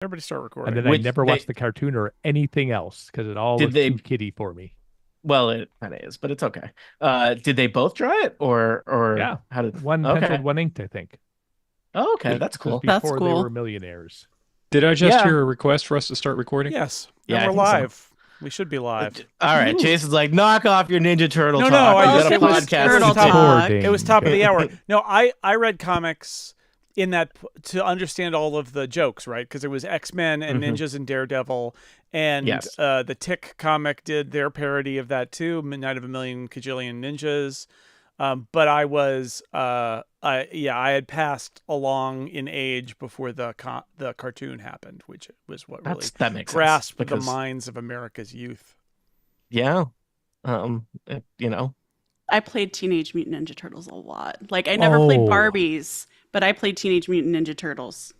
Everybody start And recording. then I never watched the cartoon or anything else because it all was too kiddie for me. Well, it kind of is, but it's okay. Did they both draw it, or Yeah, how did? one penciled, Okay. one inked, I think. Oh, okay, that's This was cool. That's before they cool. were millionaires. Did I just Yeah. hear a request for us to start recording? Yes. Yeah, And I we're think so. live. We should be live. All right, Jason's like, knock off your Ninja Turtle No, talk. I We just- got a it was podcast. Turtle to do. talk. It was top of the hour. No, I read comics in that to understand all of the jokes, right? Because it was X-Men and Ninjas and Daredevil, and Yes. the Tick comic did their parody of that too, Midnight of a Million Kajillion Ninjas. But I was, I had passed along in age before the cartoon happened, which was what really That makes sense, grasped because- the minds of America's youth. Yeah. I played Teenage Mutant Ninja Turtles a lot. Like, I never played Oh. Barbies, but I played Teenage Mutant Ninja Turtles.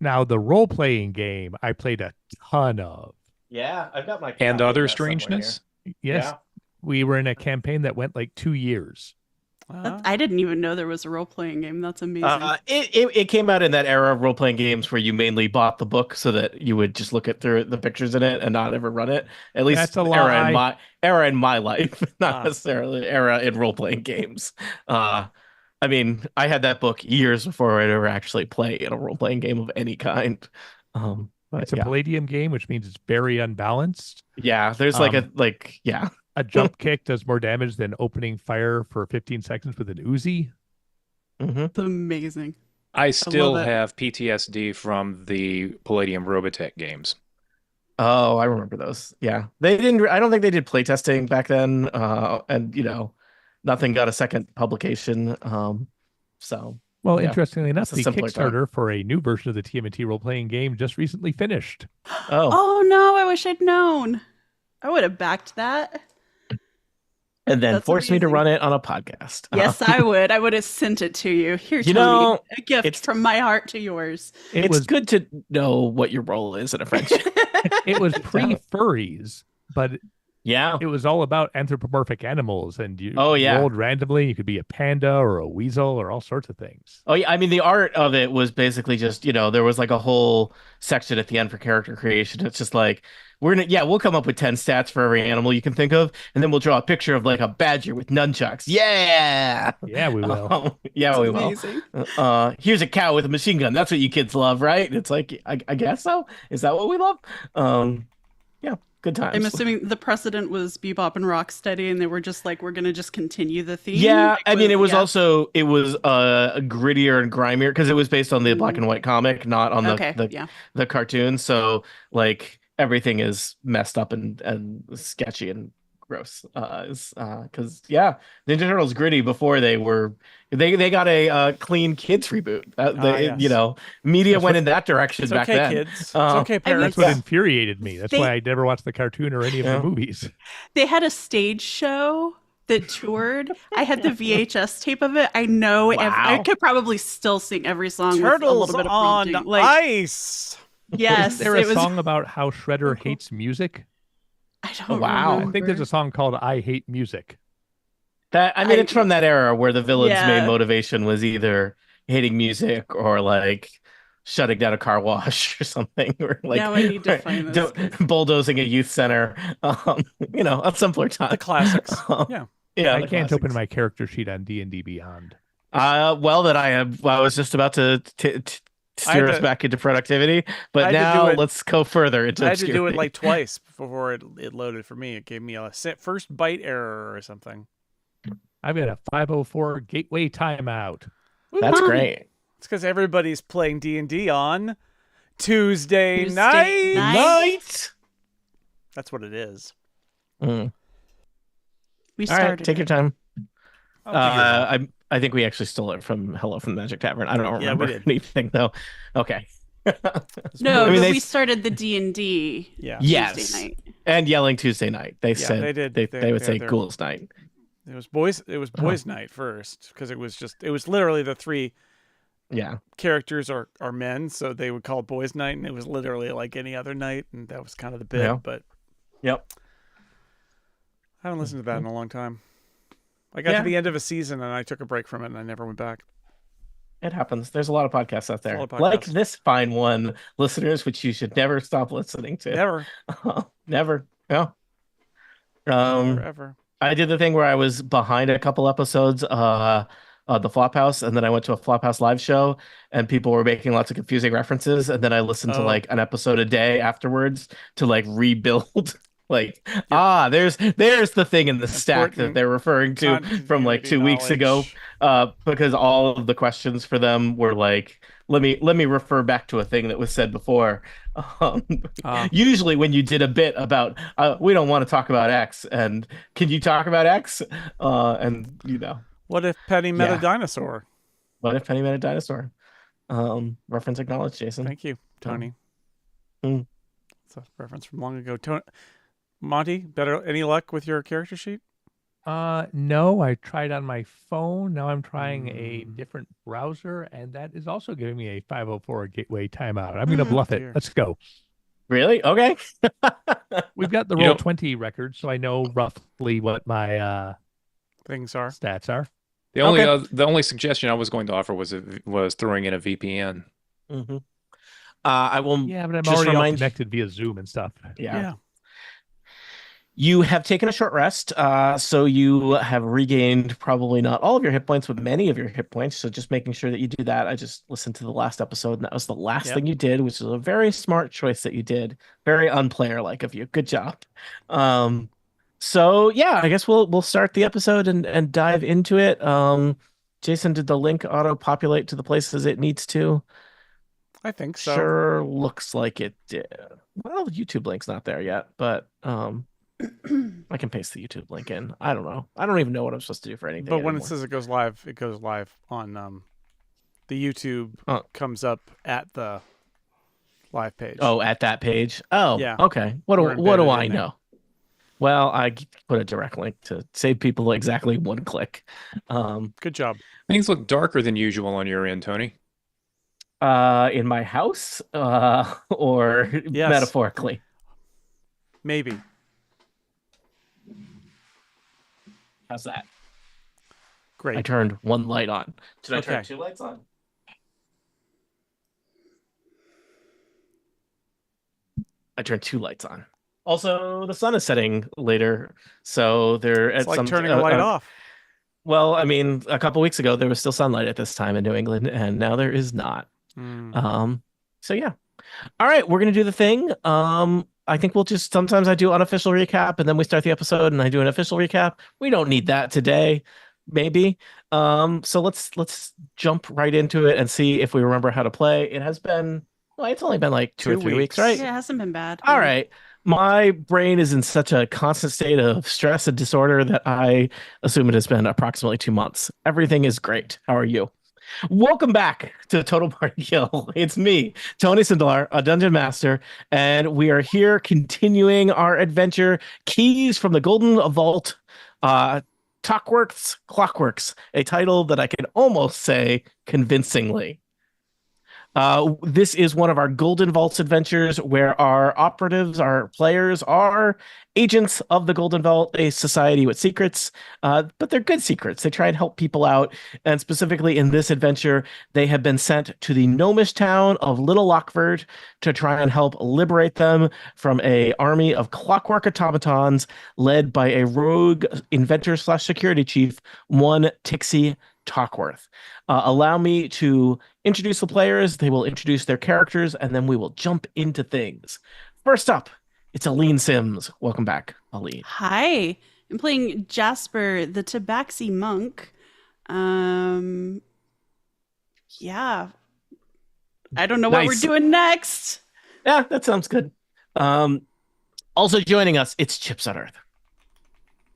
Now, the role-playing game I played a ton of. Yeah, I've got my And copy of other that somewhere strangeness? Yes, Yeah. we were in a campaign that went like 2 years. I didn't even know there was a role-playing game. That's amazing. It came out in that era of role-playing games where you mainly bought the book so that you would just look at through the pictures in it and not ever run it. At least That's a era in my life, not Ah. necessarily era in role-playing games. I mean, I had that book years before I'd ever actually play in a role-playing game of any kind. But It's a yeah. Palladium game, which means it's very unbalanced. Yeah, there's A jump kick does more damage than opening fire for 15 seconds with an Uzi. It's amazing. I still it. have PTSD from the Palladium Robotech games. Oh, I remember those. Yeah, they didn't. I don't think they did playtesting back then. And nothing got a second publication. So Well, yeah, interestingly enough, it's a the simpler time. Kickstarter for a new version of the TMNT role-playing game just recently finished. Oh no, I wish I'd known. I would have backed that. And then That's forced me to amazing. run it on a podcast. Yes, I would. I would have sent it to you. Here, You Tony, know, a gift it's- from my heart to yours. It It's was good to know what your role is in a friendship. it was pre-furries, but Yeah. it was all about anthropomorphic animals, and you Oh, yeah. rolled randomly. You could be a panda or a weasel or all sorts of things. Oh, yeah. I mean, the art of it was basically just, there was like a whole section at the end for character creation. It's just like, we'll come up with 10 stats for every animal you can think of, and then we'll draw a picture of like a badger with nunchucks. Yeah. Yeah, we will. Yeah, we will. Amazing. Here's a cow with a machine gun. That's what you kids love, right? It's like, I guess so. Is that what we love? Yeah, good times. I'm assuming the precedent was Bebop and Rocksteady, and they were just like, we're going to just continue the theme. Yeah, Like, I mean, it was yeah. also grittier and grimier because it was based on the black and white comic, not on the cartoon. So like everything is messed up and sketchy and gross. Because Ninja Turtles gritty before they got a clean kids reboot. Yes. Media went in that direction It's back okay, then. kids. It's Uh, okay, That's parents. what infuriated me. That's They- why I never watched the cartoon or any of the movies. They had a stage show that toured. I had the VHS tape of it. I know. I could probably still sing every song with a Turtles little bit of on prompting. Like, ice. yes, Is there a it was. song about how Shredder hates music? I don't Wow. remember. I think there's a song called "I Hate Music." It's from that era where the villain's Yeah. main motivation was either hating music or like shutting down a car wash or something, or like Now I need to find this. bulldozing a youth center. A simpler time. The classics. Yeah. Yeah, I the can't open classics. my character sheet on D&D Beyond. I was just about to steer us back into productivity, I but had to now do it- let's go further into I had to do it obscurity. like twice before it loaded for me. It gave me a first byte error or something. I've got a 504 gateway timeout. That's great. It's because everybody's playing D&D on Tuesday Tuesday night. night. That's what it is. Mm. We All right, started. take your time. I'll figure it out. I think we actually stole it from Hello from the Magic Tavern. I don't Yeah, we remember did. anything though. Okay. No, I mean, but they- we started the D&D Yeah. Yes. Tuesday night. And yelling Tuesday night. They said they did. They would say they're- ghouls night. It was boys night first because it was literally the three Yeah. characters are men, so they would call it boys night, and it was literally like any other night, and that was kind of the bit. Yeah. But Yep. I haven't listened to that in a long time. I got Yeah. to the end of a season and I took a break from it and I never went back. It happens. There's a lot of podcasts out there, lot of podcasts. like this fine one, listeners, which you should never stop listening to. Never. Never. No. Never, ever. I did the thing where I was behind a couple episodes, the Flophouse, and then I went to a Flophouse live show, and people were making lots of confusing references, and then I listened to like an episode a day afterwards to like rebuild. Like, there's the thing in the stack that they're referring to from like 2 weeks ago, because all of the questions for them were like, let me refer back to a thing that was said before. Usually when you did a bit about we don't want to talk about X, and can you talk about X, and what if Penny met a dinosaur? What if Penny met a dinosaur? Reference acknowledged, Jason. Thank you, Tony. It's a reference from long ago. Monty, any luck with your character sheet? No, I tried on my phone. Now I'm trying a different browser, and that is also giving me a 504 gateway timeout. I'm going to bluff it. Let's go. Really? Okay. We've got the Roll20 record, so I know roughly what my things are. Stats are. The only suggestion I was going to offer was throwing in a VPN. Mm-hmm. I will. Yeah, but I'm already all connected via Zoom and stuff. Yeah. You have taken a short rest, so you have regained probably not all of your hit points, but many of your hit points. So just making sure that you do that. I just listened to the last episode, and that was the last thing you did, which is a very smart choice that you did. Very unplayer-like of you. Good job. So yeah, I guess we'll start the episode and dive into it. Jason, did the link auto-populate to the places it needs to? I think so. Sure looks like it did. Well, the YouTube link's not there yet, but I can paste the YouTube link in. I don't know. I don't even know what I'm supposed to do for anything. But when it says it goes live on the YouTube comes up at the live page. Oh, at that page. Oh, yeah. Okay. What do I know? Well, I put a direct link to save people exactly one click. Good job. Things look darker than usual on your end, Tony. In my house, or metaphorically? Maybe. How's that? Great. I turned one light on. Did I turn two lights on? I turned two lights on. Also, the sun is setting later, so it's like turning a light off. Well, I mean, a couple weeks ago there was still sunlight at this time in New England, and now there is not. So yeah. All right, we're gonna do the thing. I think we'll just sometimes I do unofficial recap, and then we start the episode, and I do an official recap. We don't need that today, maybe. So let's jump right into it and see if we remember how to play. It has been it's only been like 2 or 3 weeks, right? Yeah, it hasn't been bad. All right. My brain is in such a constant state of stress and disorder that I assume it has been approximately 2 months. Everything is great. How are you? Welcome back to Total Party Kill. It's me, Tony Sindelar, a Dungeon Master, and we are here continuing our adventure, Keys from the Golden Vault, Clockworks, a title that I can almost say convincingly. This is one of our Golden Vaults adventures where our operatives, our players, are agents of the Golden Vault, a society with secrets, but they're good secrets. They try and help people out, and specifically in this adventure, they have been sent to the gnomish town of Little Lockford to try and help liberate them from an army of clockwork automatons led by a rogue inventor/security chief, one Tixie Talkworth. Allow me to introduce the players. They will introduce their characters, and then we will jump into things. First up, it's Aline Sims. Welcome back, Aline. Hi. I'm playing Jasper, the Tabaxi monk. Yeah. I don't know what we're doing next. Yeah, that sounds good. Also joining us, it's Chips on Earth.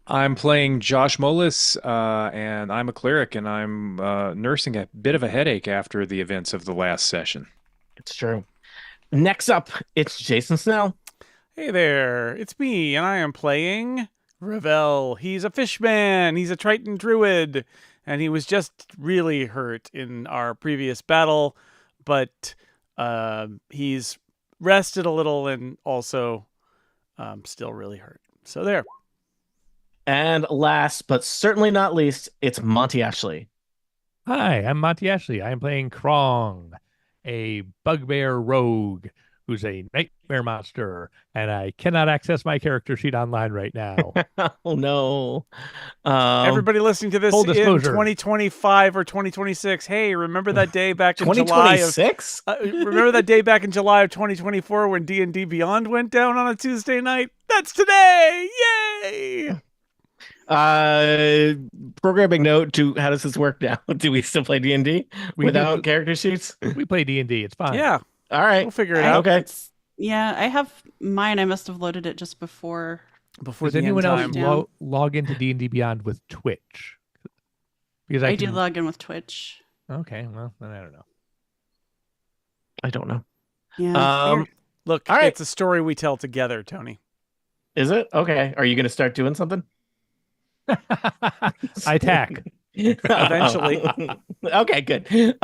I'm playing Josh Molis, and I'm a cleric, and I'm nursing a bit of a headache after the events of the last session. It's true. Next up, it's Jason Snell. Hey there, it's me, and I am playing Ravel. He's a fishman. He's a Triton druid, and he was just really hurt in our previous battle, but he's rested a little and also still really hurt. So there. And last, but certainly not least, it's Monty Ashley. Hi, I'm Monty Ashley. I'm playing Krong, a bugbear rogue who's a nightmare monster, and I cannot access my character sheet online right now. Oh no. Everybody listening to this Full in disclosure. 2025 or 2026, hey, remember that day back in July of 2026? remember that day back in July of 2024 when D&D Beyond went down on a Tuesday night? That's today. Yay! Programming note to how does this work now? Do we still play D&D without character sheets? We play D&D. It's fine. Yeah. All right. We'll figure it out. Okay. Yeah, I have mine. I must have loaded it just before. Does anyone else log into D&D Beyond with Twitch? Because I do log in with Twitch. Okay, well, then I don't know. I don't know. Yeah. Look, all right. It's a story we tell together, Tony. Is it? Okay. Are you going to start doing something? I tack. Eventually. Okay, good.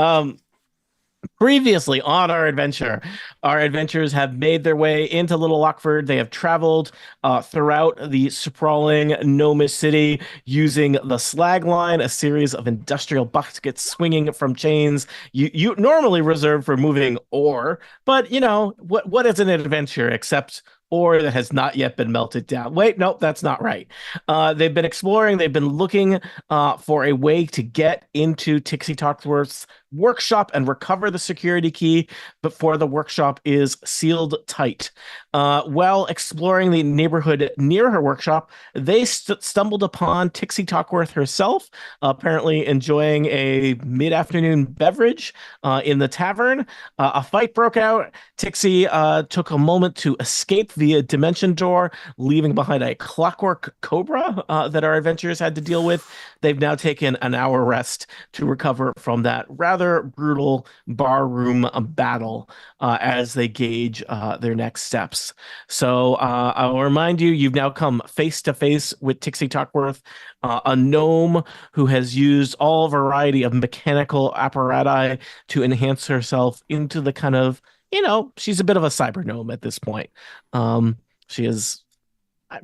Previously on our adventurers have made their way into Little Lockford. They have traveled throughout the sprawling Nomis city using the slag line, a series of industrial buckets swinging from chains you normally reserve for moving ore. But, what is an adventure except ore that has not yet been melted down? Wait, nope, that's not right. They've been exploring. They've been looking for a way to get into Tixie Talksworth's workshop and recover the security key before the workshop is sealed tight. While exploring the neighborhood near her workshop, they stumbled upon Tixie Talkworth herself, apparently enjoying a mid-afternoon beverage in the tavern. A fight broke out. Tixie took a moment to escape via dimension door, leaving behind a clockwork cobra that our adventurers had to deal with. They've now taken an hour rest to recover from that rather brutal barroom battle as they gauge their next steps. So I'll remind you, you've now come face to face with Tixie Talkworth, a gnome who has used all variety of mechanical apparatus to enhance herself into the kind of, she's a bit of a cyber gnome at this point. She is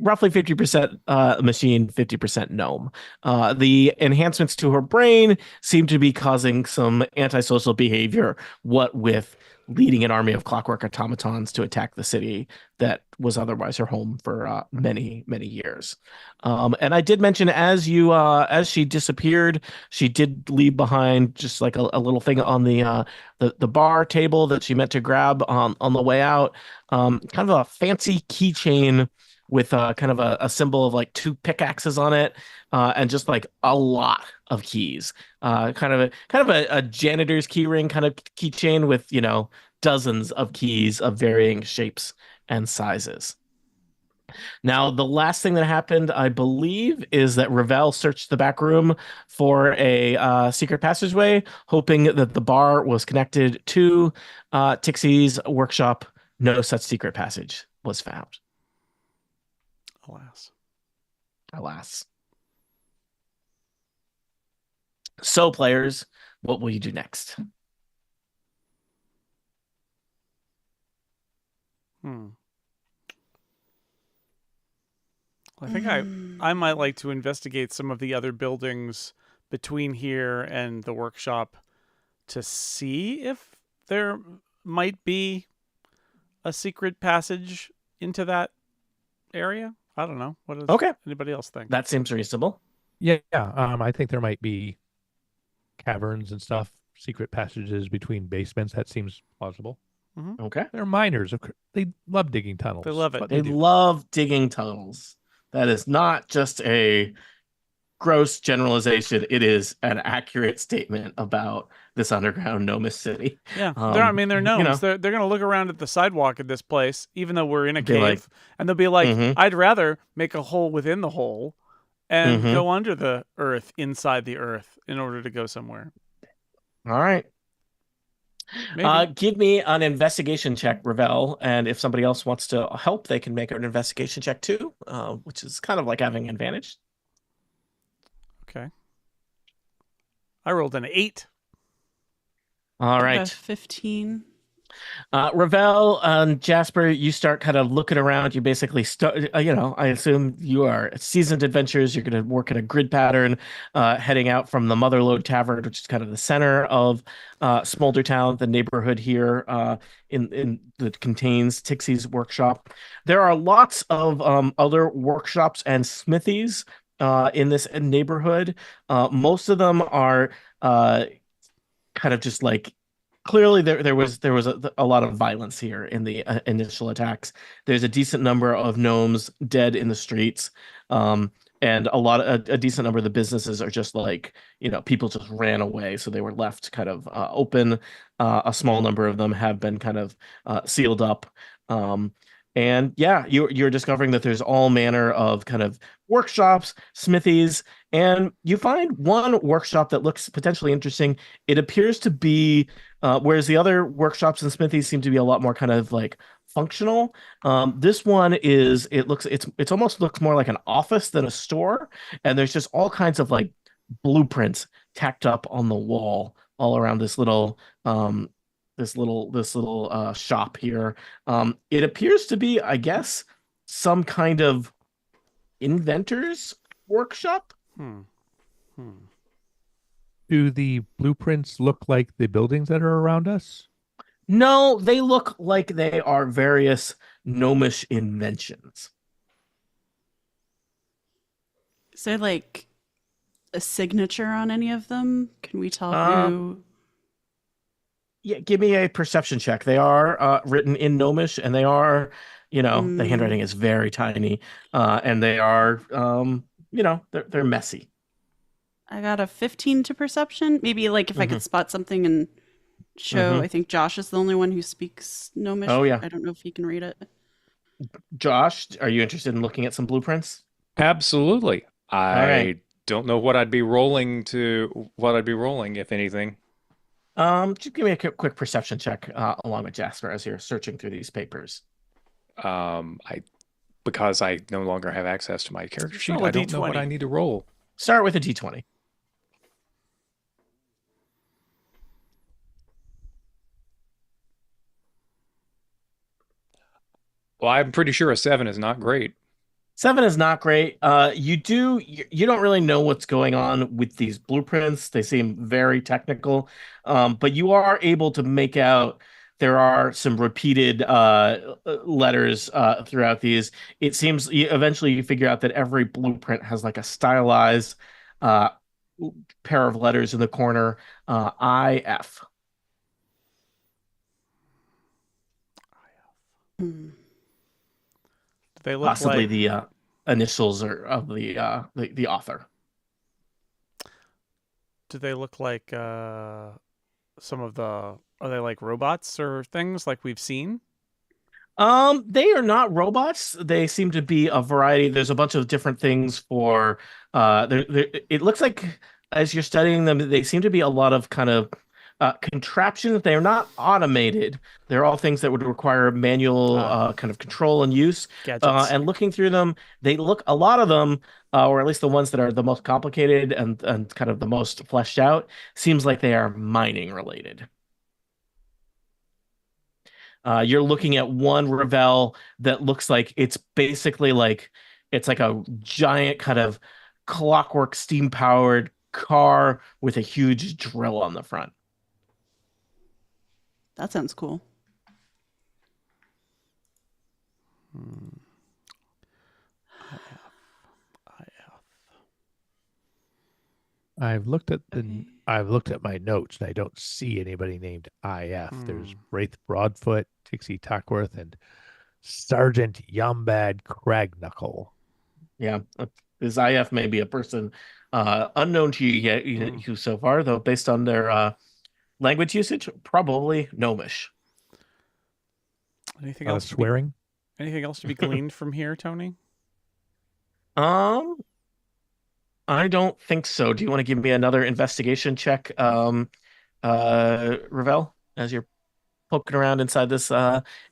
roughly 50% machine, 50% gnome. The enhancements to her brain seem to be causing some antisocial behavior, what with leading an army of clockwork automatons to attack the city that was otherwise her home for many, many years. And I did mention as she disappeared, she did leave behind just like a little thing on the bar table that she meant to grab on the way out. Kind of a fancy keychain with kind of a symbol of like two pickaxes on it, and just like a lot of keys. Kind of a janitor's key ring kind of keychain with, dozens of keys of varying shapes and sizes. Now, the last thing that happened, I believe, is that Ravel searched the back room for a secret passageway, hoping that the bar was connected to Tixie's workshop. No such secret passage was found. Alas. So, players, what will you do next? I think I might like to investigate some of the other buildings between here and the workshop to see if there might be a secret passage into that area. I don't know. What does anybody else think? That seems reasonable. Yeah. I think there might be caverns and stuff, secret passages between basements. That seems plausible. Mm-hmm. Okay. They're miners. They love digging tunnels. They love it. They love digging tunnels. That is not just a gross generalization. It is an accurate statement about this underground Nomis city. Yeah. They're gnomes. They're going to look around at the sidewalk at this place, even though we're in a cave, and they'll be like, I'd rather make a hole within the hole and go under the earth, inside the earth, in order to go somewhere. All right. Give me an investigation check, Ravel, and if somebody else wants to help, they can make an investigation check too, which is kind of like having an advantage. Okay. I rolled an 8. All right. 15. Ravel and Jasper, you start kind of looking around. You basically start, I assume you are seasoned adventurers. You're going to work in a grid pattern, heading out from the Motherlode Tavern, which is kind of the center of Smolder Town, the neighborhood here in that contains Tixie's workshop. There are lots of other workshops and smithies in this neighborhood. Most of them are kind of just like clearly there was a lot of violence here in the initial attacks. There's a decent number of gnomes dead in the streets, and a decent number of the businesses are just like, people just ran away, so they were left kind of open. A small number of them have been kind of sealed up. And yeah, you're discovering that there's all manner of kind of workshops, smithies, and you find one workshop that looks potentially interesting. It appears to be, whereas the other workshops and smithies seem to be a lot more kind of like functional. This one it's almost looks more like an office than a store, and there's just all kinds of like blueprints tacked up on the wall all around this little shop here. It appears to be, I guess, some kind of inventor's workshop. Do the blueprints look like the buildings that are around us? No, they look like they are various gnomish inventions. Is there like a signature on any of them? Can we tell who? Yeah, give me a perception check. They are written in gnomish, and they are, the handwriting is very tiny, and they are, they're messy. I got a 15 to perception. Maybe like if I could spot something and show. I think Josh is the only one who speaks gnomish. Oh yeah. I don't know if he can read it. Josh, are you interested in looking at some blueprints? Absolutely. I don't know what I'd be rolling, if anything. Just give me a quick perception check along with Jasper as you're searching through these papers. Because I no longer have access to my character sheet, I don't know what I need to roll. Start with a D20. Well, I'm pretty sure a 7 is not great. 7 is not great. You don't really know what's going on with these blueprints. They seem very technical, but you are able to make out there are some repeated letters throughout these. It seems eventually you figure out that every blueprint has like a stylized pair of letters in the corner, IF. They look possibly like the initials of the author. Do they look like some of the? Are they like robots or things like we've seen? They are not robots. They seem to be a variety. There's a bunch of different things for. It looks like as you're studying them, they seem to be a lot of kind of contraptions. They are not automated. They're all things that would require manual kind of control and use. And looking through them, a lot of them, or at least the ones that are the most complicated and kind of the most fleshed out, seems like they are mining related. You're looking at one Ravel that looks like it's basically like it's like a giant kind of clockwork steam powered car with a huge drill on the front. That sounds cool. I've looked at my notes and I don't see anybody named IF. There's Wraith Broadfoot, Tixie Tuckworth, and Sergeant Yombad Cragknuckle. Yeah, this IF may be a person unknown to you so far, though based on their language usage, probably gnomish. Anything else? Swearing? Anything else to be gleaned from here, Tony? I don't think so. Do you want to give me another investigation check, Ravel, as you're poking around inside this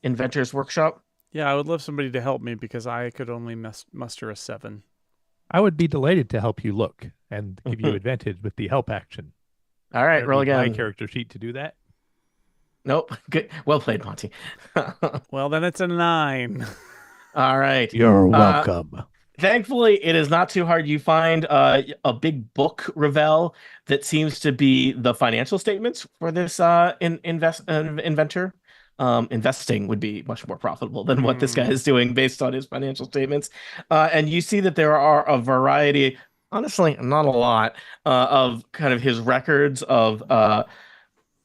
inventor's workshop? Yeah, I would love somebody to help me because I could only muster a 7. I would be delighted to help you look and give you advantage with the help action. All right, roll again. My character sheet to do that. Nope. Good. Well played, Monty. Well, then it's a 9. All right. You're welcome. Thankfully, it is not too hard. You find a big book, Ravel, that seems to be the financial statements for this inventor. Investing would be much more profitable than what this guy is doing based on his financial statements. And you see that there are a variety, honestly, not a lot, of kind of his records of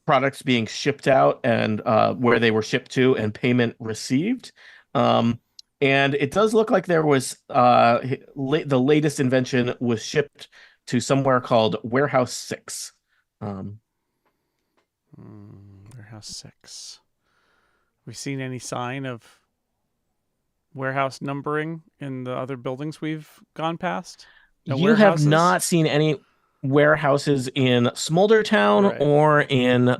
products being shipped out and where they were shipped to and payment received. And it does look like there was the latest invention was shipped to somewhere called Warehouse 6. Warehouse 6. We seen any sign of warehouse numbering in the other buildings we've gone past? No you have not seen any warehouses in Smoldertown or in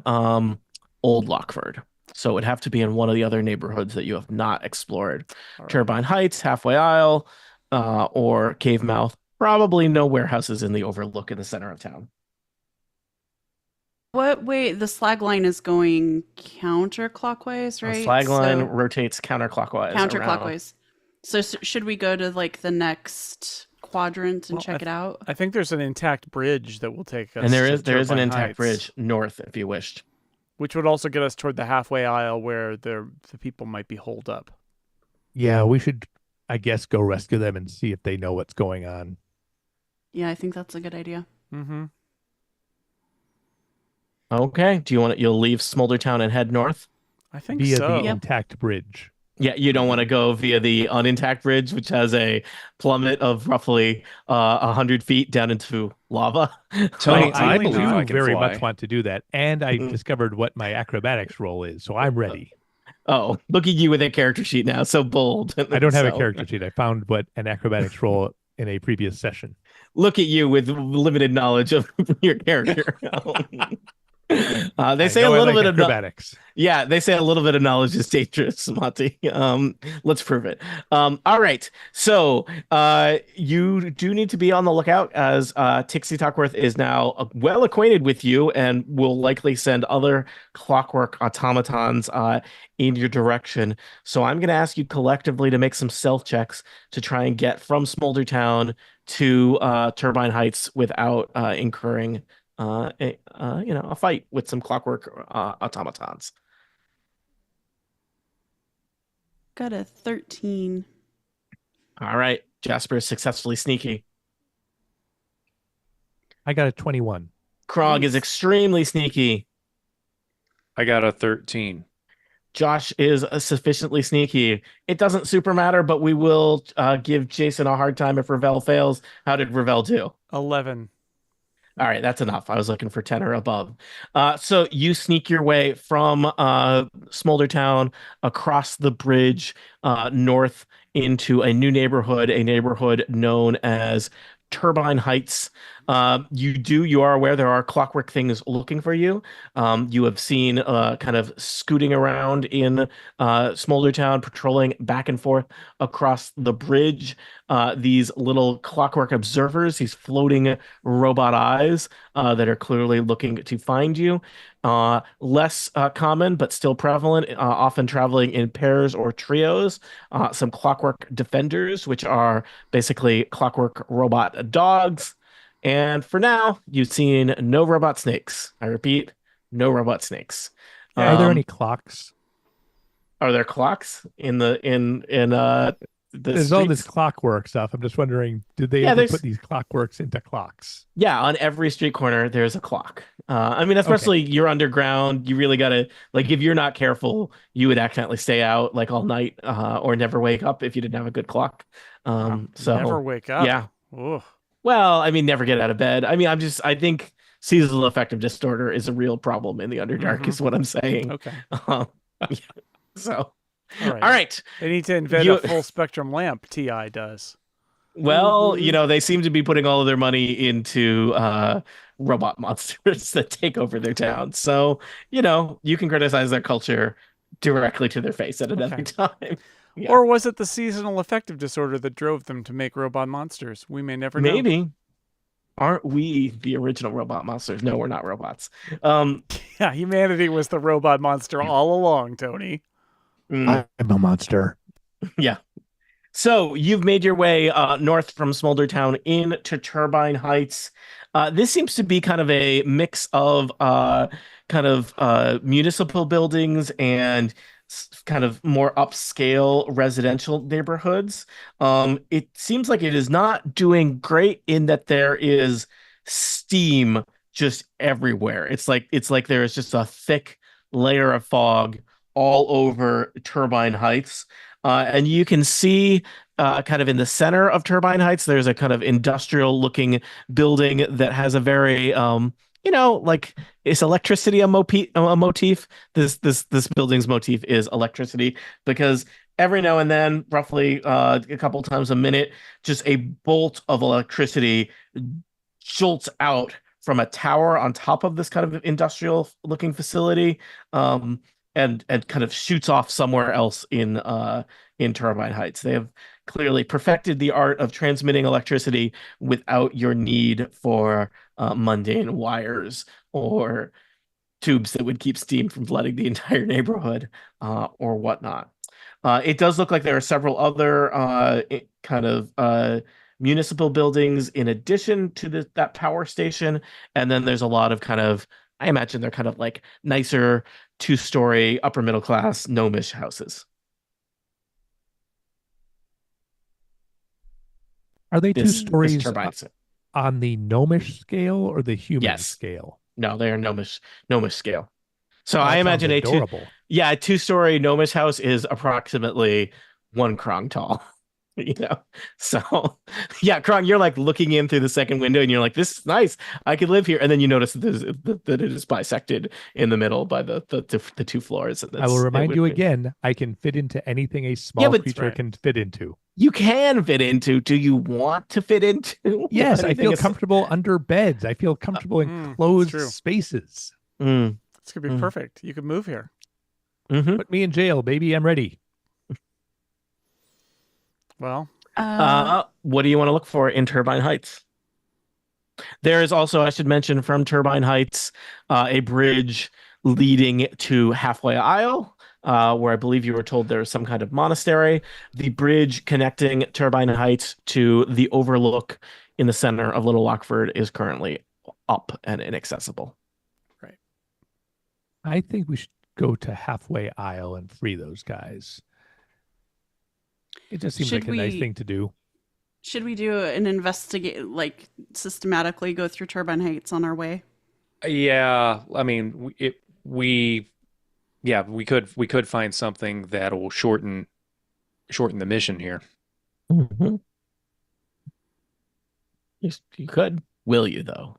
Old Lockford. So it would have to be in one of the other neighborhoods that you have not explored. Turbine Heights, Halfway Isle, or Cave Mouth. Probably no warehouses in the Overlook in the center of town. What way? The slag line is going counterclockwise, right? The slag line rotates counterclockwise. Counterclockwise. So should we go to like the next quadrant and check it out? I think there's an intact bridge that will take us. And there is an Turbine intact Heights, bridge north if you wished. which would also get us toward the halfway aisle where the people might be holed up. Yeah, we should, I guess, go rescue them and see if they know what's going on. Yeah, I think that's a good idea. Mm-hmm. Okay. Do you want to? You'll leave Smoldertown and head north I think via so. the intact bridge. Yeah, you don't want to go via the unintact bridge, which has a plummet of roughly 100 feet down into lava. Tony, I do believe I can very fly. much want to do that, and I discovered what my acrobatics roll is, so I'm ready. Oh, look at you with a character sheet now, so bold. I don't have a character sheet. I found what an acrobatics roll in a previous session. Look at you with limited knowledge of your character. They say a little bit of acrobatics. Yeah, they say a little bit of knowledge is dangerous, Monty. Let's prove it. All right. So you do need to be on the lookout as Tixie Tuckworth is now well acquainted with you and will likely send other clockwork automatons in your direction. So I'm going to ask you collectively to make some stealth checks to try and get from Smoldertown to Turbine Heights without incurring a fight with some clockwork automatons. Got a 13. All right. Jasper is successfully sneaky. I got a 21. Krog is extremely sneaky. I got a 13. Josh is sufficiently sneaky. It doesn't super matter, but we will give Jason a hard time if Ravel fails. How did Ravel do? 11. All right, that's enough. I was looking for 10 or above. So you sneak your way from Smoldertown across the bridge north into a new neighborhood, a neighborhood known as Turbine Heights. You are aware there are clockwork things looking for you. You have seen kind of scooting around in Smoldertown, patrolling back and forth across the bridge. These little clockwork observers, these floating robot eyes that are clearly looking to find you. Less common, but still prevalent, often traveling in pairs or trios. Some clockwork defenders, which are basically clockwork robot dogs. And for now, you've seen no robot snakes. I repeat, no robot snakes. Are there any clocks? Are there clocks in the There's all this clockwork stuff. I'm just wondering, did they ever put these clockworks into clocks? Yeah, on every street corner, there's a clock. I mean, especially you're underground. You really got to, like, if you're not careful, you would accidentally stay out like all night or never wake up if you didn't have a good clock. So never wake up? Yeah. Ooh. Well, I mean, never get out of bed. I mean, I think seasonal affective disorder is a real problem in the Underdark, is what I'm saying. Okay. So, all right. They need to invent a full spectrum lamp. TI does. Well, they seem to be putting all of their money into robot monsters that take over their town. So, you can criticize their culture directly to their face at another time. Yeah. Or was it the seasonal affective disorder that drove them to make robot monsters? We may never know. Maybe. Aren't we the original robot monsters? No, we're not robots. Yeah, humanity was the robot monster all along, Tony. I'm a monster. Yeah. So you've made your way north from Smolder Town into Turbine Heights. This seems to be kind of a mix of municipal buildings and kind of more upscale residential neighborhoods. It seems like it is not doing great in that there is steam just everywhere. It's like there is just a thick layer of fog all over Turbine Heights. And you can see kind of in the center of Turbine Heights, there's a kind of industrial looking building that has a very, like, is electricity a motif? This building's motif is electricity, because every now and then, roughly a couple times a minute, just a bolt of electricity jolts out from a tower on top of this kind of industrial looking facility. And kind of shoots off somewhere else in Turbine Heights. They have clearly perfected the art of transmitting electricity without your need for mundane wires or tubes that would keep steam from flooding the entire neighborhood or whatnot. It does look like there are several other municipal buildings in addition to that power station, and then there's a lot of I imagine they're kind of like nicer 2-story upper middle class gnomish houses. Are they 2 stories on the gnomish scale or the human scale? No, they are gnomish scale. So I imagine a 2-story gnomish house is approximately 1 krong tall. So yeah, Krong, you're like looking in through the second window and you're like, this is nice, I could live here, and then you notice that it is bisected in the middle by the 2 floors. I will remind you again, I can fit into anything a small creature can fit into. You can fit into. Do you want to fit into? Yes, I feel comfortable under beds. I feel comfortable in closed spaces. It's gonna be perfect. You could move here. Put me in jail, baby. I'm ready. Well, what do you want to look for in Turbine Heights? There is also, I should mention, from Turbine Heights, a bridge leading to Halfway Isle, where I believe you were told there is some kind of monastery. The bridge connecting Turbine Heights to the overlook in the center of Little Lockford is currently up and inaccessible. Right. I think we should go to Halfway Isle and free those guys. It just seems like a nice thing to do. Should we do an investigate, like systematically go through Turbine Heights on our way? Yeah, I mean, we could find something that will shorten the mission here. Mm-hmm. You could. Will you, though?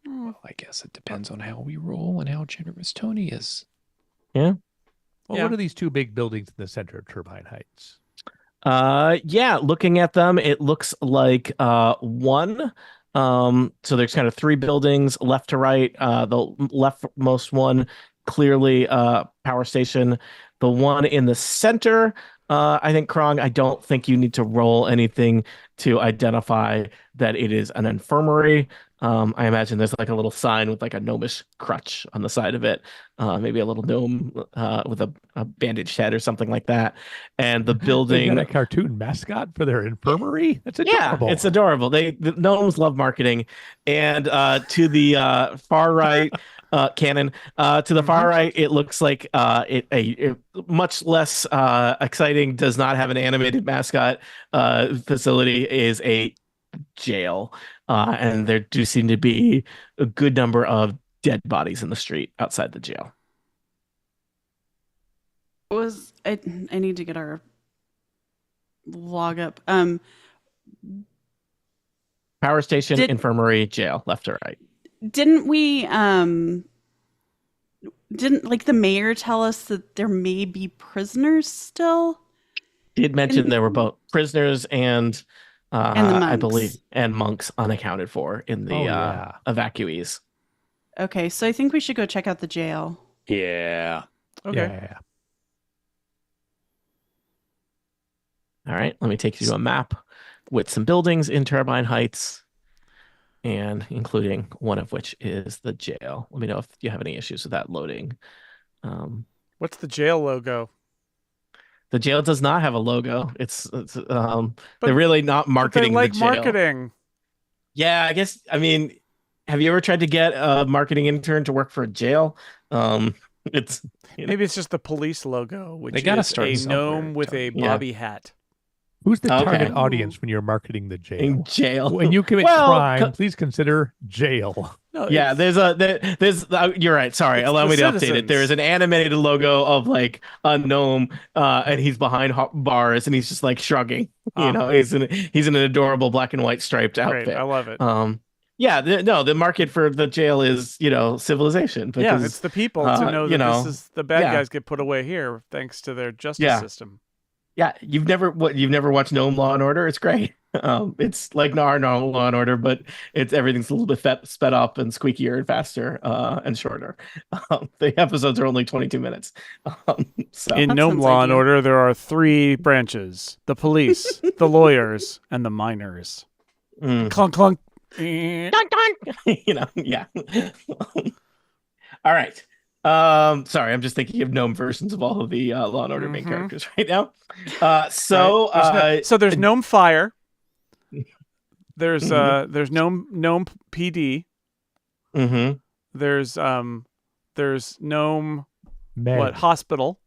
Well, I guess it depends on how we roll and how generous Tony is. Yeah. Well, what are these 2 big buildings in the center of Turbine Heights? Looking at them, it looks like one. So there's kind of 3 buildings left to right. The leftmost one, clearly power station. The one in the center, I think, Krong, I don't think you need to roll anything to identify that it is an infirmary. I imagine there's like a little sign with like a gnomish crutch on the side of it. Maybe a little gnome with a bandaged head or something like that. And the building... They got a cartoon mascot for their infirmary? That's adorable. Yeah, it's adorable. The gnomes love marketing. And to the far right... Cannon. To the far right, it looks like a much less exciting, does not have an animated mascot facility, is a jail. And there do seem to be a good number of dead bodies in the street outside the jail. I need to get our log up. Power station, infirmary, jail, left or right. Didn't like the mayor tell us that there may be prisoners still? Did mention there were both prisoners and the monks. I believe, and monks unaccounted for in the evacuees. Okay, so I think we should go check out the jail. Yeah. Okay. Yeah. All right, let me take you to a map with some buildings in Turbine Heights. and including one of which is the jail. Let me know if you have any issues with that loading. What's the jail logo? The jail does not have a logo. They're really not marketing but they like the jail. Marketing. Yeah, I guess. I mean, have you ever tried to get a marketing intern to work for a jail? Maybe it's just the police logo, which they gotta is start a gnome with a bobby hat. Who's the target audience when you're marketing the jail? In jail. When you commit crime, please consider jail. No, yeah, there's you're right. Sorry, allow me to update it. There is an animated logo of like a gnome, and he's behind bars, and he's just like shrugging. You know, he's in an adorable black and white striped outfit. Great, I love it. Yeah, the market for the jail is civilization. Because, it's the people to know that this is the bad guys get put away here thanks to their justice system. Yeah, you've never watched Gnome Law and Order? It's great. It's like our Law and Order, but everything's a little bit sped up and squeakier and faster and shorter. The episodes are only 22 minutes. In Gnome Law and Order, there are 3 branches: the police, the lawyers, and the miners. Clunk clunk. Yeah. All right. Sorry, I'm just thinking of gnome versions of all of the Law and Order main characters right now. So there's Gnome Fire. There's Gnome PD. There's Gnome Hospital.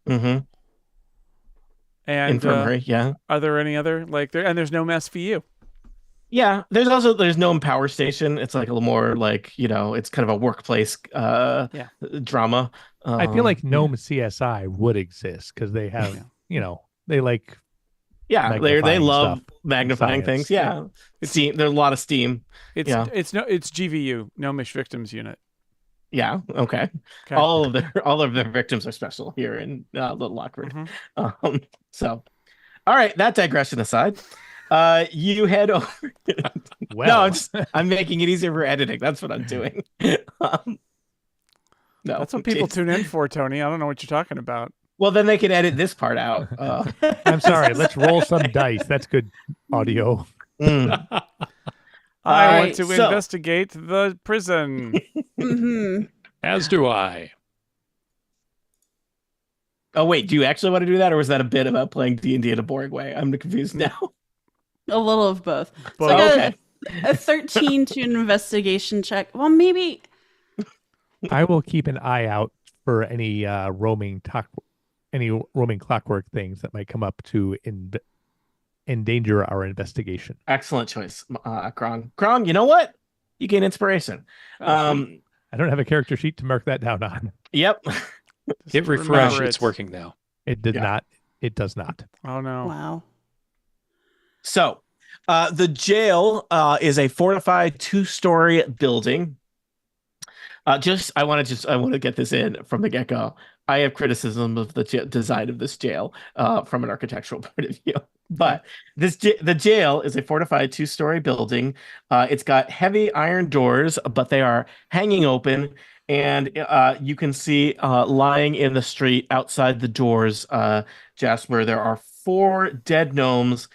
And Infirmary. Are there any other and there's Gnome SVU. Yeah, there's Gnome Power Station. It's like a little more like, it's kind of a workplace drama. I feel like Gnome CSI would exist because they have, they like they love magnifying things. Yeah. There's a lot of steam. It's GVU, Gnomish Victims Unit. Yeah, okay. All of their victims are special here in Little Lockford. So all right, that digression aside. You head over. Well, no, I'm making it easier for editing. That's what I'm doing. No, that's what people tune in for, Tony. I don't know what you're talking about. Well, then they can edit this part out. I'm sorry. Let's roll some dice. That's good audio. I want to investigate the prison. As do I. Oh wait, do you actually want to do that, or was that a bit about playing D&D in a boring way? I'm confused now. A little of both. So I got a 13 to an investigation check. Well, maybe. I will keep an eye out for any roaming clockwork things that might come up to endanger our investigation. Excellent choice, Krong. Krong, you know what? You gain inspiration. I don't have a character sheet to mark that down on. Yep. Hit refresh. It's working now. It did not. It does not. Oh no! Wow. So, the jail is a fortified 2-story building. I want to get this in from the get-go. I have criticism of the design of this jail from an architectural point of view. But the jail is a fortified 2-story building. It's got heavy iron doors, but they are hanging open. And you can see lying in the street outside the doors, Jasper, there are 4 dead gnomes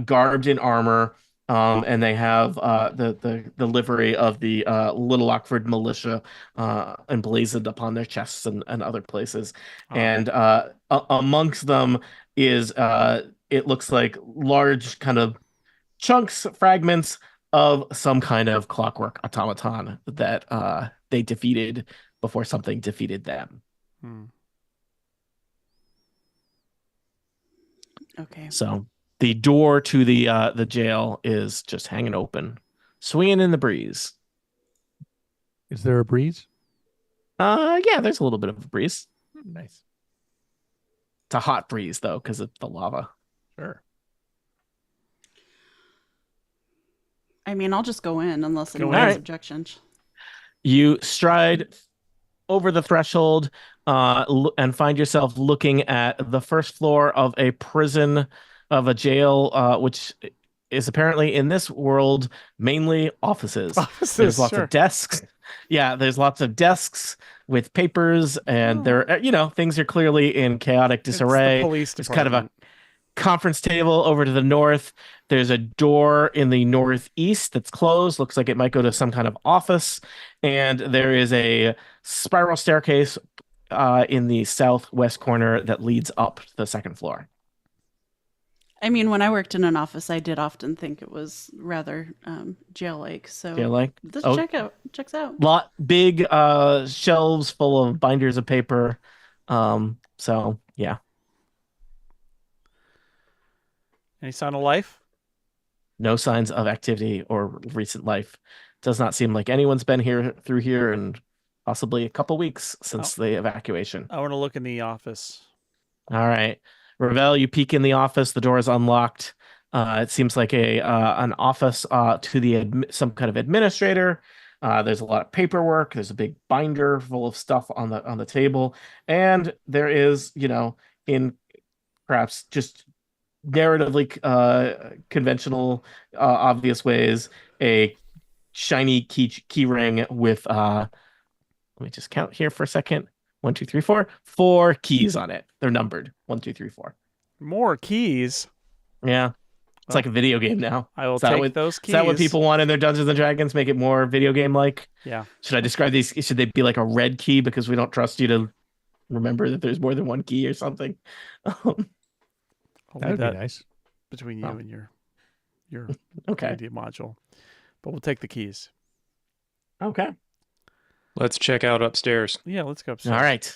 garbed in armor, and they have the livery of the Little Lockford militia emblazoned upon their chests and other places. And amongst them is it looks like large kind of chunks, fragments of some kind of clockwork automaton that they defeated before something defeated them. Okay. So the door to the jail is just hanging open, swinging in the breeze. Is there a breeze? Yeah, there's a little bit of a breeze. Nice. It's a hot breeze though, because of the lava. Sure. I mean, I'll just go in unless anyone has objections. You stride over the threshold and find yourself looking at the first floor of a prison, of a jail, which is apparently in this world mainly offices. There's lots of desks. Yeah, there's lots of desks with papers, and things are clearly in chaotic disarray. It's the police department. conference table over to the north. There's a door in the northeast that's closed. Looks like it might go to some kind of office. And there is a spiral staircase in the southwest corner that leads up to the second floor. I mean, when I worked in an office, I did often think it was rather jail-like. So jail-like. This checks out. Big shelves full of binders of paper. So yeah. Any sign of life? No signs of activity or recent life. Does not seem like anyone's been through here in possibly a couple weeks since the evacuation. I want to look in the office. All right. Ravel, you peek in the office. The door is unlocked. It seems like an office to some kind of administrator. There's a lot of paperwork. There's a big binder full of stuff on the table, and there is, in perhaps just narratively conventional, obvious ways, a shiny key ring with let me just count here for a second. 1, 2, 3, 4. 4 keys on it. They're numbered. 1, 2, 3, 4. More keys. Yeah. It's like a video game now. I will take those keys. Is that what people want in their Dungeons and Dragons? Make it more video game like? Yeah. Should I describe these? Should they be like a red key because we don't trust you to remember that there's more than one key or something? That would be nice. Between you and your okay media module. But we'll take the keys. Okay. Let's check out upstairs. Yeah, let's go upstairs. All right.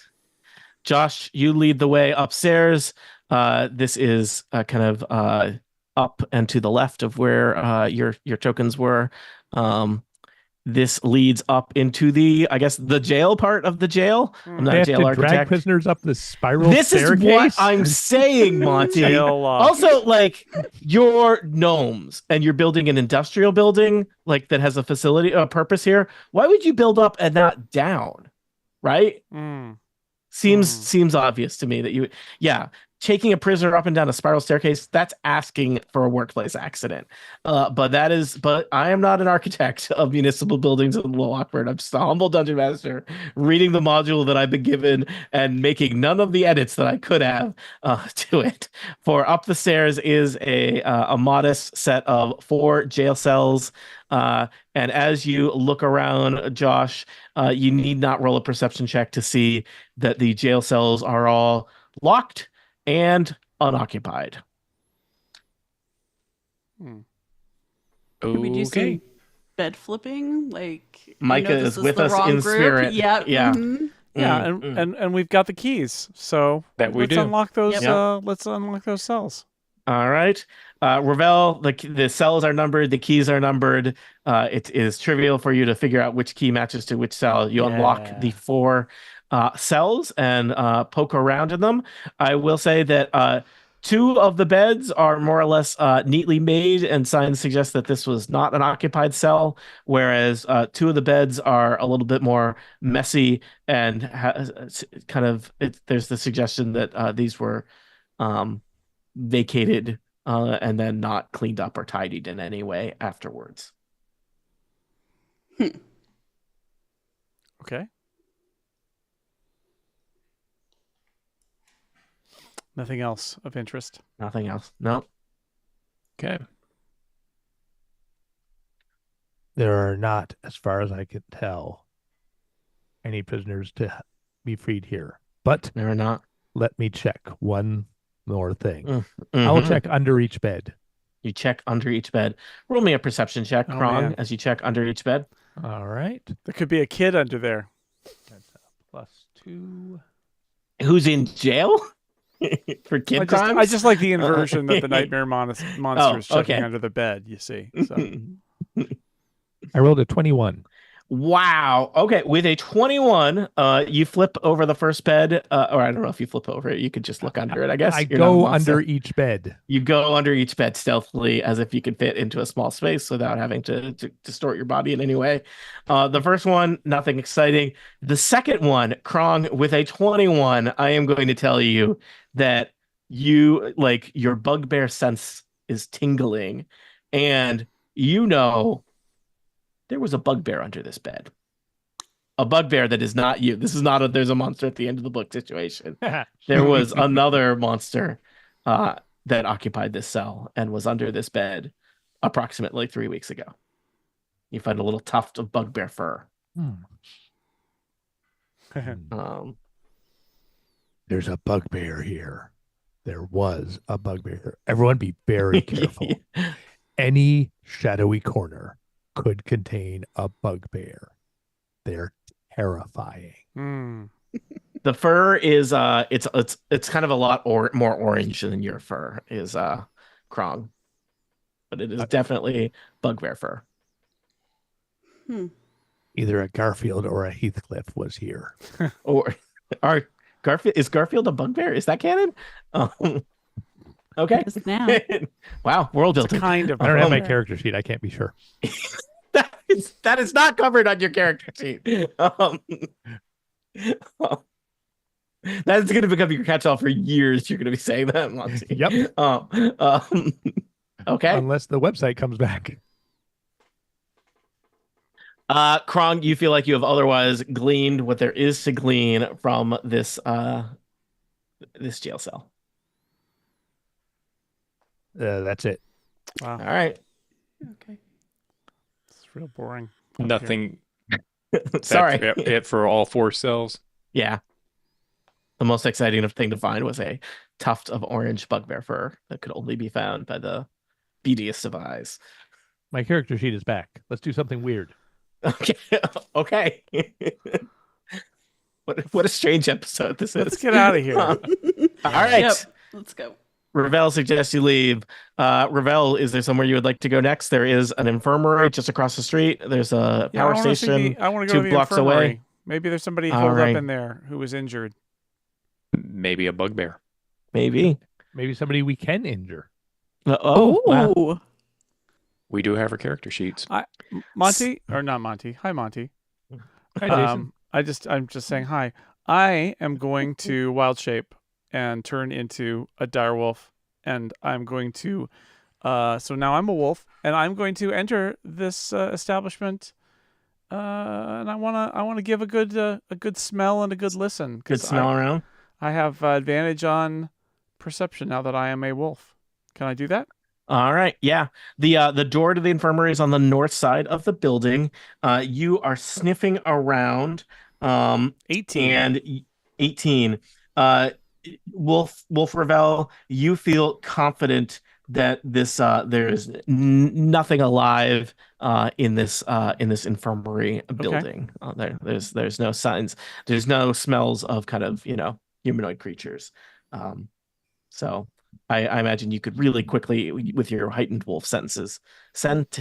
Josh, you lead the way upstairs. This is kind of up and to the left of where your tokens were. This leads up into the jail part of the jail. I'm not a jail architect. Drag prisoners up the spiral This staircase? is what I'm saying, Monty. Also, like, you're gnomes and you're building an industrial building like that has a purpose here. Why would you build up and not down? Right? Seems obvious to me that you, taking a prisoner up and down a spiral staircase, that's asking for a workplace accident. But I am not an architect of municipal buildings in Low Awkward. I'm just a humble dungeon master reading the module that I've been given and making none of the edits that I could have to it. For up the stairs is a modest set of 4 jail cells. And as you look around, Josh, you need not roll a perception check to see that the jail cells are all locked and unoccupied. Could we do some bed flipping? Like Micah is with us in spirit. Yep. Yeah. Mm-hmm. Yeah, and we've got the keys, so let's unlock those. Let's unlock those cells. All right, Ravel. The cells are numbered. The keys are numbered. It is trivial for you to figure out which key matches to which cell. You unlock the 4 cells and poke around in them. I will say that 2 of the beds are more or less neatly made, and signs suggest that this was not an occupied cell, whereas 2 of the beds are a little bit more messy and there's the suggestion that these were vacated and then not cleaned up or tidied in any way afterwards. Okay. Nothing else of interest? Nothing else. No. Okay. There are not, as far as I can tell, any prisoners to be freed here. But there are not. Let me check one more thing. Mm-hmm. I will check under each bed. You check under each bed. Roll me a perception check, Krong, as you check under each bed. All right. There could be a kid under there. That's +2. Who's in jail? For kid crimes? I just like the inversion that the nightmare monster is checking under the bed, you see. So. I rolled a 21. Wow. Okay. With a 21, you flip over the first bed, or I don't know if you flip over it. You could just look under it, I guess. I go under each bed. You go under each bed stealthily as if you could fit into a small space without having to distort your body in any way. The first one, nothing exciting. The second one, Krong, with a 21, I am going to tell you that your bugbear sense is tingling, and there was a bugbear under this bed. A bugbear that is not you. This is not there's a monster at the end of the book situation. There was another monster that occupied this cell and was under this bed approximately 3 weeks ago. You find a little tuft of bugbear fur. There's a bugbear here. There was a bugbear here. Everyone be very careful. Any shadowy corner could contain a bugbear. They're terrifying. The fur is it's kind of a lot more orange than your fur is Krong. But it is definitely bugbear fur. Either a Garfield or a Heathcliff was here. Or Garfield a bugbear? Is that canon? Okay. Now. Wow, world building. Kind of. I don't have my character sheet. I can't be sure. that is not covered on your character sheet. That is going to become your catch-all for years. You're going to be saying that, Monty. Yep. Okay. Unless the website comes back. Krong, you feel like you have otherwise gleaned what there is to glean from this this jail cell. That's it. Wow. All right. Okay. It's real boring. Nothing. Sorry. It for all 4 cells. Yeah. The most exciting thing to find was a tuft of orange bugbear fur that could only be found by the beadiest of eyes. My character sheet is back. Let's do something weird. Okay. Okay. What a strange episode this is. Let's get out of here. All right. Yep. Let's go. Ravel suggests you leave. Ravel, is there somewhere you would like to go next? There is an infirmary just across the street. There's a power station I want to go 2 to the blocks infirmary. away. Maybe there's somebody holed up in there who was injured. Maybe a bugbear. Maybe somebody we can injure. Wow. We do have our character sheets. Monty, or not Monty. Hi, Monty. Hi, Jason. I'm just saying hi. I am going to wild shape and turn into a direwolf, and I'm going to. So now I'm a wolf, and I'm going to enter this establishment. And I wanna give a good smell and a good listen. Good smell around. I have advantage on perception now that I am a wolf. Can I do that? All right. Yeah. The door to the infirmary is on the north side of the building. You are sniffing around. 18. And 18. Wolf Ravel, you feel confident that this there is nothing alive in this infirmary building. There's no signs. There's no smells of kind of humanoid creatures. So I imagine you could really quickly, with your heightened wolf senses, search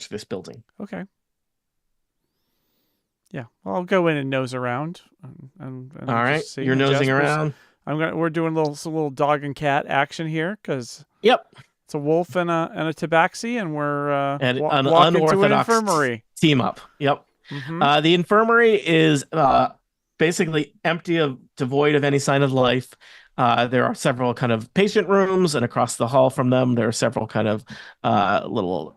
this building. Okay. Yeah, well, I'll go in and nose around. And all right, you're nosing around. We're doing a little dog and cat action here because it's a wolf and a tabaxi, and we're an walking to an unorthodox infirmary. Team up. Yep. Mm-hmm. The infirmary is basically empty devoid of any sign of life. There are several kind of patient rooms, and across the hall from them, there are several kind of little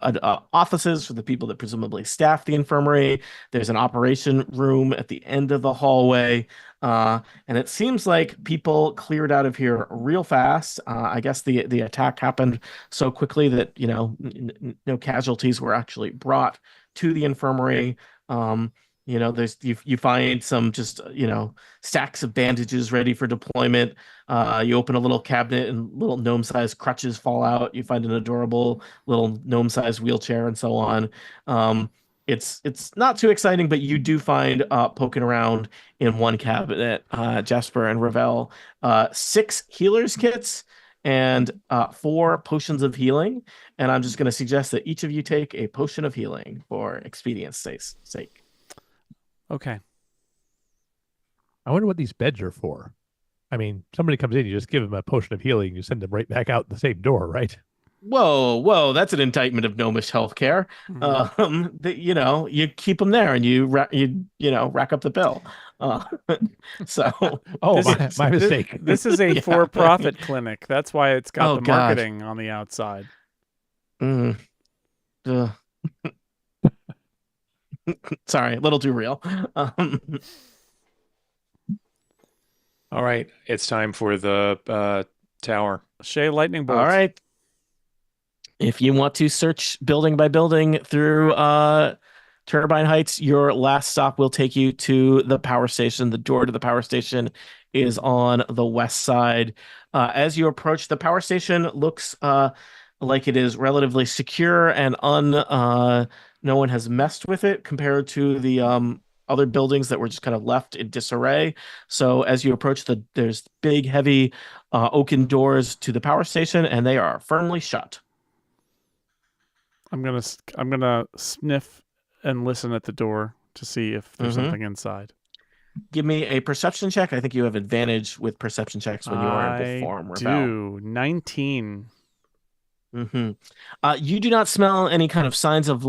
offices for the people that presumably staff the infirmary. There's an operation room at the end of the hallway. And it seems like people cleared out of here real fast. I guess the attack happened so quickly that, no casualties were actually brought to the infirmary. There's you find some just stacks of bandages ready for deployment. You open a little cabinet and little gnome-sized crutches fall out. You find an adorable little gnome-sized wheelchair and so on. It's not too exciting, but you do find poking around in one cabinet, Jasper and Ravel, 6 healers kits and 4 potions of healing. And I'm just going to suggest that each of you take a potion of healing for expedience's sake. Okay. I wonder what these beds are for. I mean, somebody comes in, you just give them a potion of healing, you send them right back out the same door, right? Whoa, that's an indictment of gnomish healthcare. Mm-hmm. You keep them there and you rack up the bill. My mistake. This is a for-profit clinic. That's why it's got the marketing on the outside. Sorry, a little too real. All right, it's time for the tower. Shay lightning bolt. All right. If you want to search building by building through Turbine Heights, your last stop will take you to the power station. The door to the power station is on the west side. As you approach, the power station looks like it is relatively secure and no one has messed with it compared to the other buildings that were just kind of left in disarray. So as you approach, there's big, heavy oaken doors to the power station, and they are firmly shut. I'm gonna sniff and listen at the door to see if there's something inside. Give me a perception check. I think you have advantage with perception checks when you are in full form. I do. 19. You do not smell any kind of signs of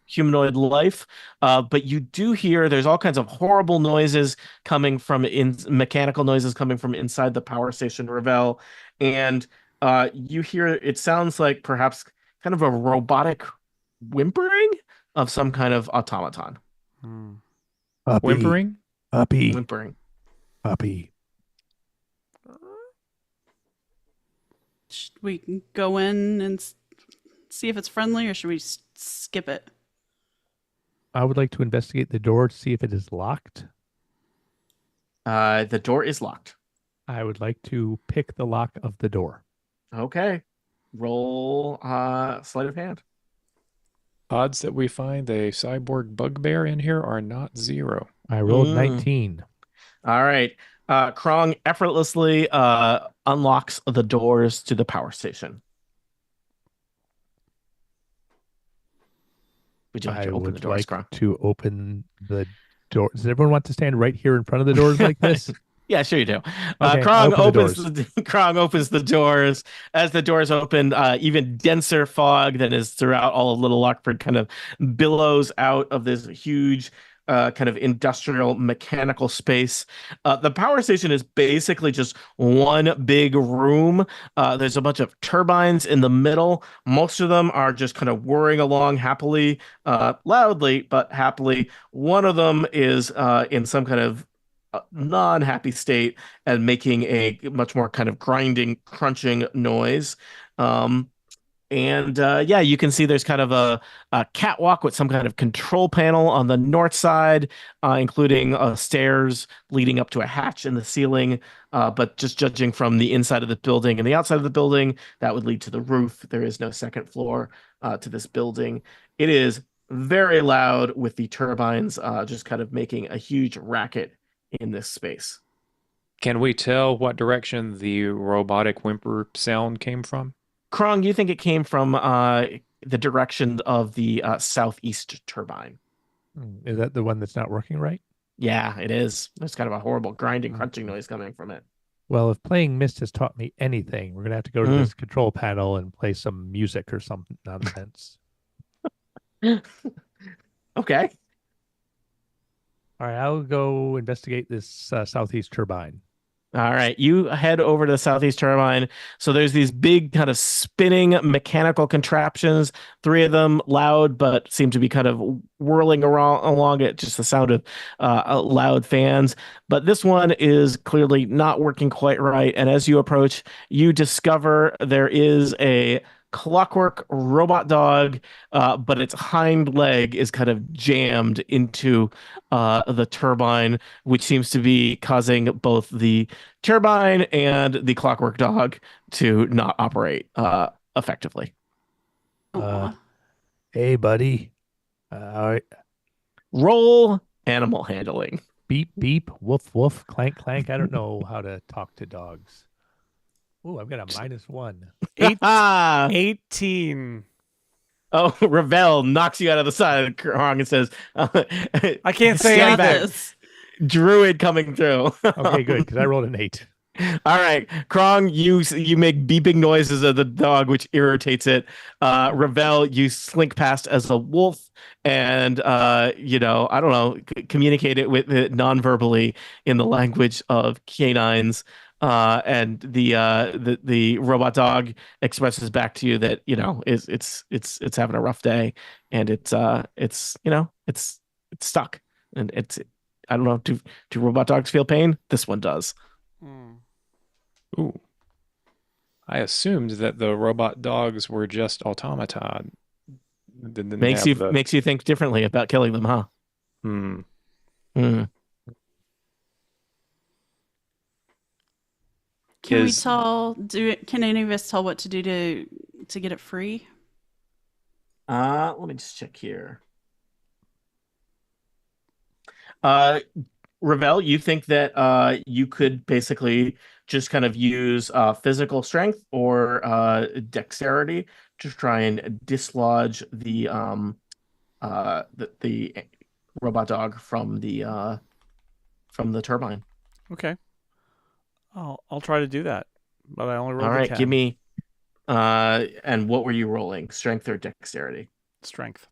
humanoid life, but you do hear there's all kinds of horrible noises coming from mechanical noises coming from inside the power station, Ravel, and you hear it sounds like perhaps kind of a robotic whimpering of some kind of automaton. Puppy. Whimpering? Puppy. Whimpering. Puppy. Should we go in and see if it's friendly, or should we skip it? I would like to investigate the door to see if it is locked. The door is locked. I would like to pick the lock of the door. Okay. Roll sleight of hand. Odds that we find a cyborg bugbear in here are not 0. I rolled 19. All right. Krong effortlessly unlocks the doors to the power station. Would you like to open the doors, Krong? To open the door. Does everyone want to stand right here in front of the doors like this? Yeah, sure you do. Okay, Krong opens the doors. As the doors open, even denser fog than is throughout all of Little Lockford kind of billows out of this huge kind of industrial mechanical space. The power station is basically just one big room. There's a bunch of turbines in the middle. Most of them are just kind of whirring along happily, loudly, but happily. One of them is in some kind of non-happy state and making a much more kind of grinding, crunching noise. You can see there's kind of a catwalk with some kind of control panel on the north side, including stairs leading up to a hatch in the ceiling. But just judging from the inside of the building and the outside of the building, that would lead to the roof. There is no second floor to this building. It is very loud with the turbines just kind of making a huge racket in this space. Can we tell what direction the robotic whimper sound came from? Krong, you think it came from the direction of the southeast turbine. Is that the one that's not working right? Yeah, it is. There's kind of a horrible grinding, crunching noise coming from it. Well, if playing Myst has taught me anything, we're going to have to go to this control panel and play some music or some nonsense. Okay. All right, I'll go investigate this southeast turbine. All right, you head over to the southeast turbine. So there's these big kind of spinning mechanical contraptions, 3 of them loud, but seem to be kind of whirling along it, just the sound of loud fans. But this one is clearly not working quite right. And as you approach, you discover there is a clockwork robot dog, but its hind leg is kind of jammed into the turbine, which seems to be causing both the turbine and the clockwork dog to not operate effectively. Hey, buddy. Roll animal handling. Beep, beep, woof, woof, clank, clank. I don't know how to talk to dogs. Oh, I've got a -1. 18. Oh, Ravel knocks you out of the side of the Krong and says, I can't say anything. Druid coming through. Okay, good, because I rolled an 8. All right, Krong, you make beeping noises of the dog, which irritates it. Ravel, you slink past as a wolf, and I don't know, communicate it with it non-verbally in the language of canines. And the robot dog expresses back to you that it's having a rough day, and it's stuck, and I don't know. Do robot dogs feel pain? This one does. Ooh. I assumed that the robot dogs were just automaton. Makes you think differently about killing them, huh? Hmm. Can we tell? Can any of us tell what to do to get it free? Let me just check here. Ravel, you think that you could basically just kind of use physical strength or dexterity to try and dislodge the robot dog from the turbine. Okay. I'll try to do that, but I only rolled All right, 10. give me. And what were you rolling? Strength or dexterity? Strength.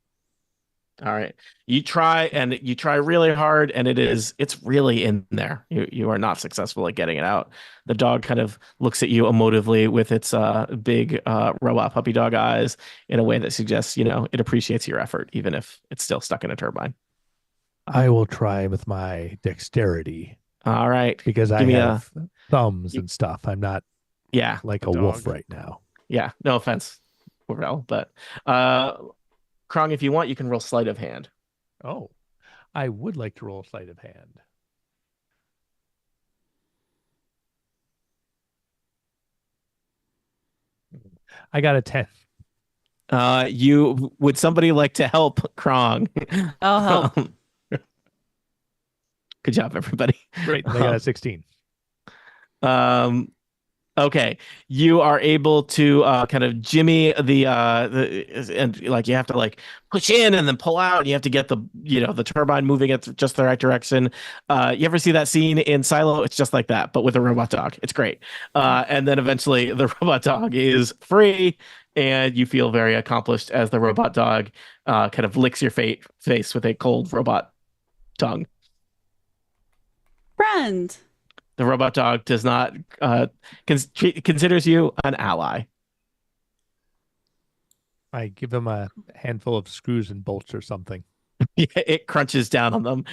All right. You try really hard, and it's really in there. You are not successful at getting it out. The dog kind of looks at you emotively with its big robot puppy dog eyes in a way that suggests, it appreciates your effort, even if it's still stuck in a turbine. I will try with my dexterity. All right. Because I have thumbs and stuff. I'm not like a wolf right now. Yeah, no offense, Ravel, but Krong, if you want, you can roll sleight of hand. Oh, I would like to roll sleight of hand. I got a 10. Would somebody like to help Krong? I'll help. Good job, everybody. Great. I got a 16. Okay, you are able to kind of jimmy the and like you have to like push in and then pull out. And you have to get the turbine moving at just the right direction. You ever see that scene in Silo? It's just like that, but with a robot dog. It's great. And then eventually the robot dog is free, and you feel very accomplished as the robot dog kind of licks your face with a cold robot tongue. Friend. The robot dog does not considers you an ally. I give him a handful of screws and bolts or something. Yeah, it crunches down on them.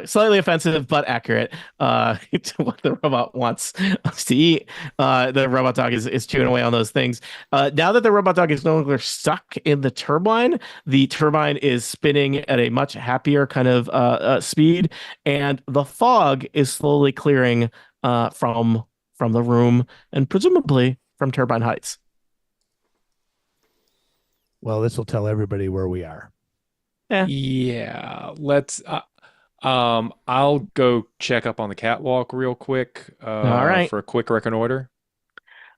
Slightly offensive, but accurate to what the robot wants us to eat. The robot dog is chewing away on those things. Now that the robot dog is no longer stuck in the turbine is spinning at a much happier kind of speed, and the fog is slowly clearing from the room and presumably from Turbine Heights. Well, this will tell everybody where we are. Yeah, let's I'll go check up on the catwalk real quick all right, for a quick reconnoiter.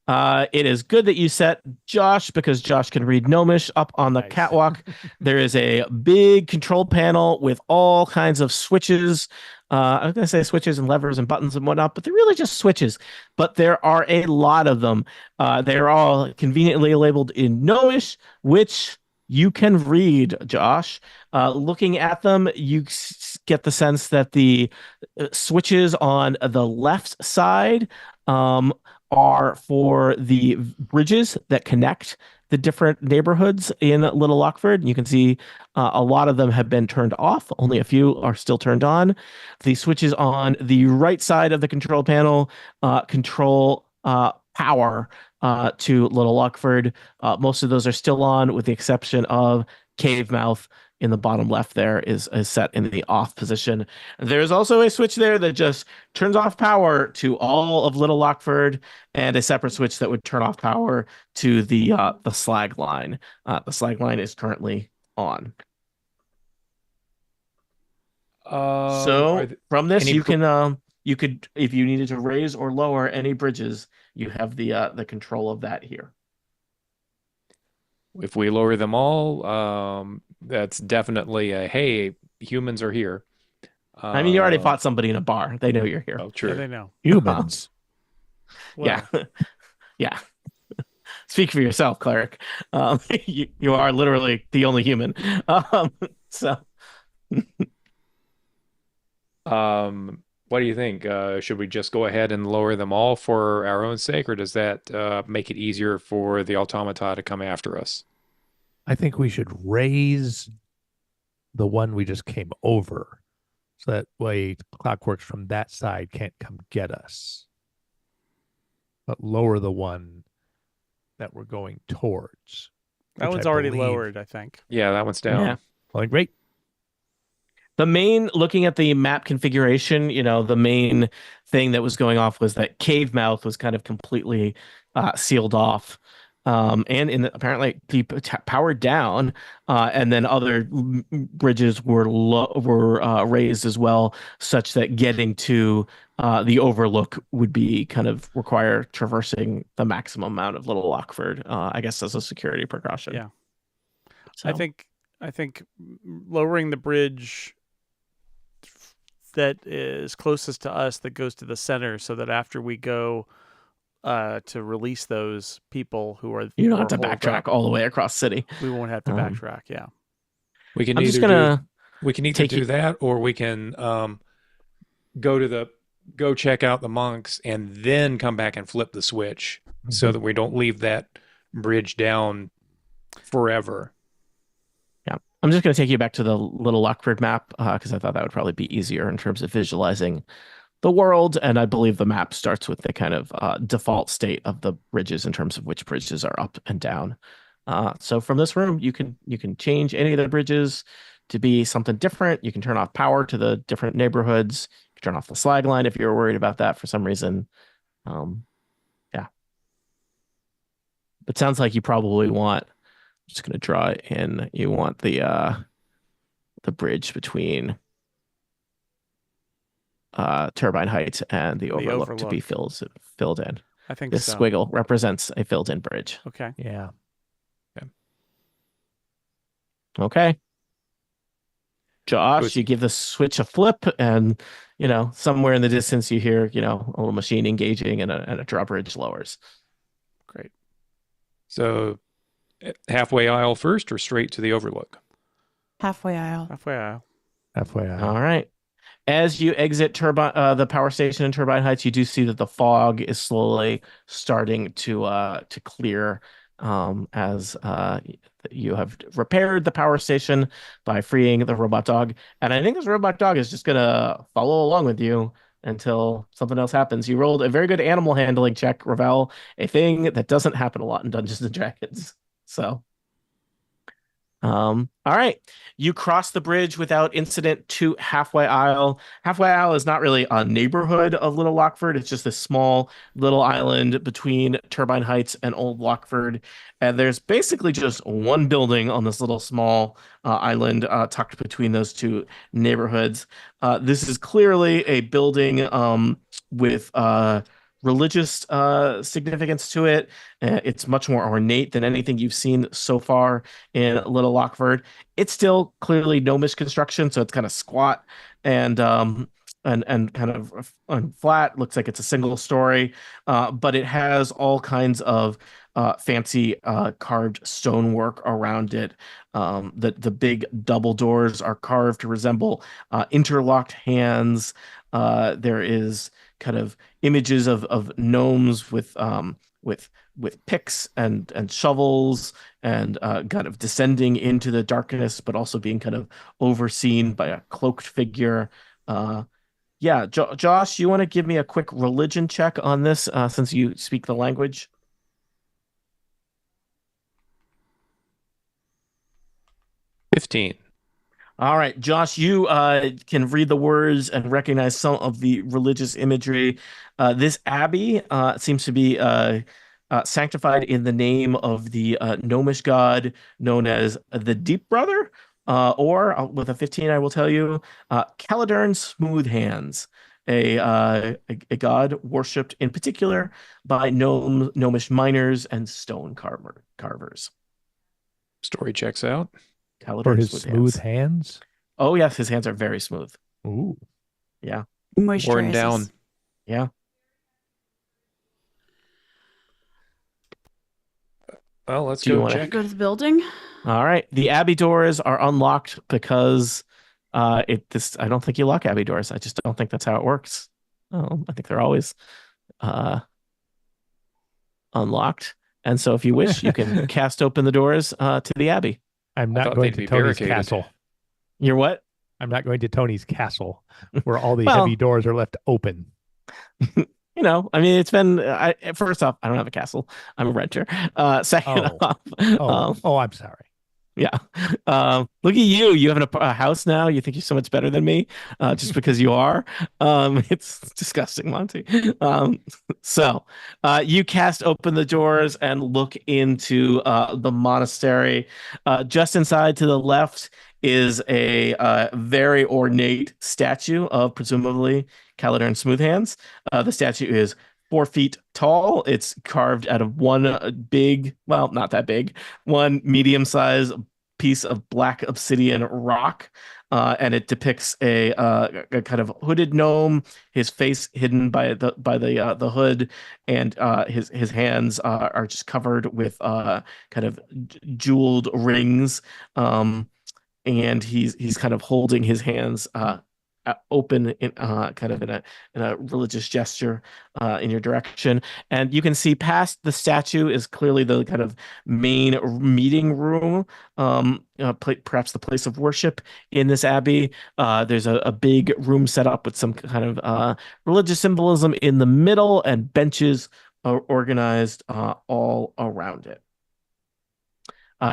It is good that you set Josh, because Josh can read Gnomish up on the catwalk. There is a big control panel with all kinds of switches. I was going to say switches and levers and buttons and whatnot, but they're really just switches. But there are a lot of them. They're all conveniently labeled in Gnomish, which you can read, Josh. Looking at them, you get the sense that the switches on the left side are for the bridges that connect the different neighborhoods in Little Lockford. You can see a lot of them have been turned off. Only a few are still turned on. The switches on the right side of the control panel control power to Little Lockford. Most of those are still on, with the exception of Cave Mouth in the bottom left. There is set in the off position. There's also a switch there that just turns off power to all of Little Lockford, and a separate switch that would turn off power to the slag line. The slag line is currently on. So from this, you can you could, if you needed to raise or lower any bridges, you have the control of that here. If we lower them all, that's definitely a, hey, humans are here. I mean, you already fought somebody in a bar. They know you're here. Oh, true. Yeah, they know. Humans. Yeah. Yeah. Speak for yourself, cleric. You are literally the only human. So. What do you think? Should we just go ahead and lower them all for our own sake, or does that make it easier for the automata to come after us? I think we should raise the one we just came over So that way clockworks from that side can't come get us. But lower the one that we're going towards. That one's already lowered, I think. Yeah, that one's down. Yeah. Well, great. Looking at the map configuration, the main thing that was going off was that cave mouth was kind of completely sealed off. And apparently powered down, and then other bridges were raised as well, such that getting to the overlook would be kind of require traversing the maximum amount of Little Lockford, I guess, as a security precaution. Yeah, so. I think lowering the bridge that is closest to us that goes to the center, so that after we go to release those people who are you don't have to backtrack all the way across city. We won't have to backtrack. Yeah, we can either do that, or we can go check out the monks and then come back and flip the switch, so that we don't leave that bridge down forever. Yeah, I'm just going to take you back to the Little Lockford map because I thought that would probably be easier in terms of visualizing the world, and I believe the map starts with the kind of default state of the bridges in terms of which bridges are up and down. So from this room, you can change any of the bridges to be something different. You can turn off power to the different neighborhoods. You can turn off the slag line if you're worried about that for some reason. Yeah. It sounds like you probably want, I'm just going to draw it in, you want the bridge between Turbine Heights and the Overlook to be filled in. I think this squiggle represents a filled-in bridge. Okay. Yeah. Okay. Josh, you give the switch a flip, and somewhere in the distance you hear a little machine engaging, and a drawbridge lowers. Great. So, halfway aisle first, or straight to the Overlook? Halfway aisle. Halfway aisle. Halfway aisle. All right. As you exit the power station in Turbine Heights, you do see that the fog is slowly starting to clear, as you have repaired the power station by freeing the robot dog. And I think this robot dog is just gonna follow along with you until something else happens. You rolled a very good animal handling check, Ravel, a thing that doesn't happen a lot in Dungeons and Dragons. So. All right. You cross the bridge without incident to Halfway Isle. Halfway Isle is not really a neighborhood of Little Lockford. It's just a small little island between Turbine Heights and Old Lockford. And there's basically just one building on this little small island tucked between those two neighborhoods. This is clearly a building with religious significance to it. It's much more ornate than anything you've seen so far in Little Lockford. It's still clearly gnomish construction, so it's kind of squat and kind of flat. Looks like it's a single story, but it has all kinds of fancy carved stonework around it. The big double doors are carved to resemble interlocked hands. There is kind of images of gnomes with picks and shovels and kind of descending into the darkness, but also being kind of overseen by a cloaked figure. Josh, you want to give me a quick religion check on this since you speak the language? 15. All right, Josh, you can read the words and recognize some of the religious imagery. This abbey seems to be sanctified in the name of the gnomish god known as the Deep Brother, or with a 15, I will tell you, Caladern Smooth Hands, a god worshipped in particular by gnomish miners and stone carvers. Story checks out. For his smooth hands? Oh, yes, his hands are very smooth. Ooh. Yeah. Worn down. Yeah. Well, let's go check. Go to the building. All right. The abbey doors are unlocked because I don't think you lock abbey doors. I just don't think that's how it works. I think they're always unlocked. And so if you wish, you can cast open the doors to the abbey. I'm not going to Tony's castle. You're what? I'm not going to Tony's castle where all the Well, heavy doors are left open. You know, I mean, it's been. First off, I don't have a castle. I'm a renter. Second off, I'm sorry. Yeah. Look at you. You have a house now. You think you're so much better than me, just because you are. It's disgusting, Monty. So you cast open the doors and look into the monastery. Just inside to the left is a very ornate statue of presumably Caledon Smoothhands. The statue is 4 feet tall. It's carved out of one not that big, one medium-sized piece of black obsidian rock, and it depicts a kind of hooded gnome, his face hidden by the hood, and his hands are just covered with kind of jeweled rings, and he's kind of holding his hands open in kind of in a religious gesture in your direction, and you can see past the statue is clearly the kind of main meeting room, perhaps the place of worship in this abbey. There's a big room set up with some kind of religious symbolism in the middle, and benches are organized all around it.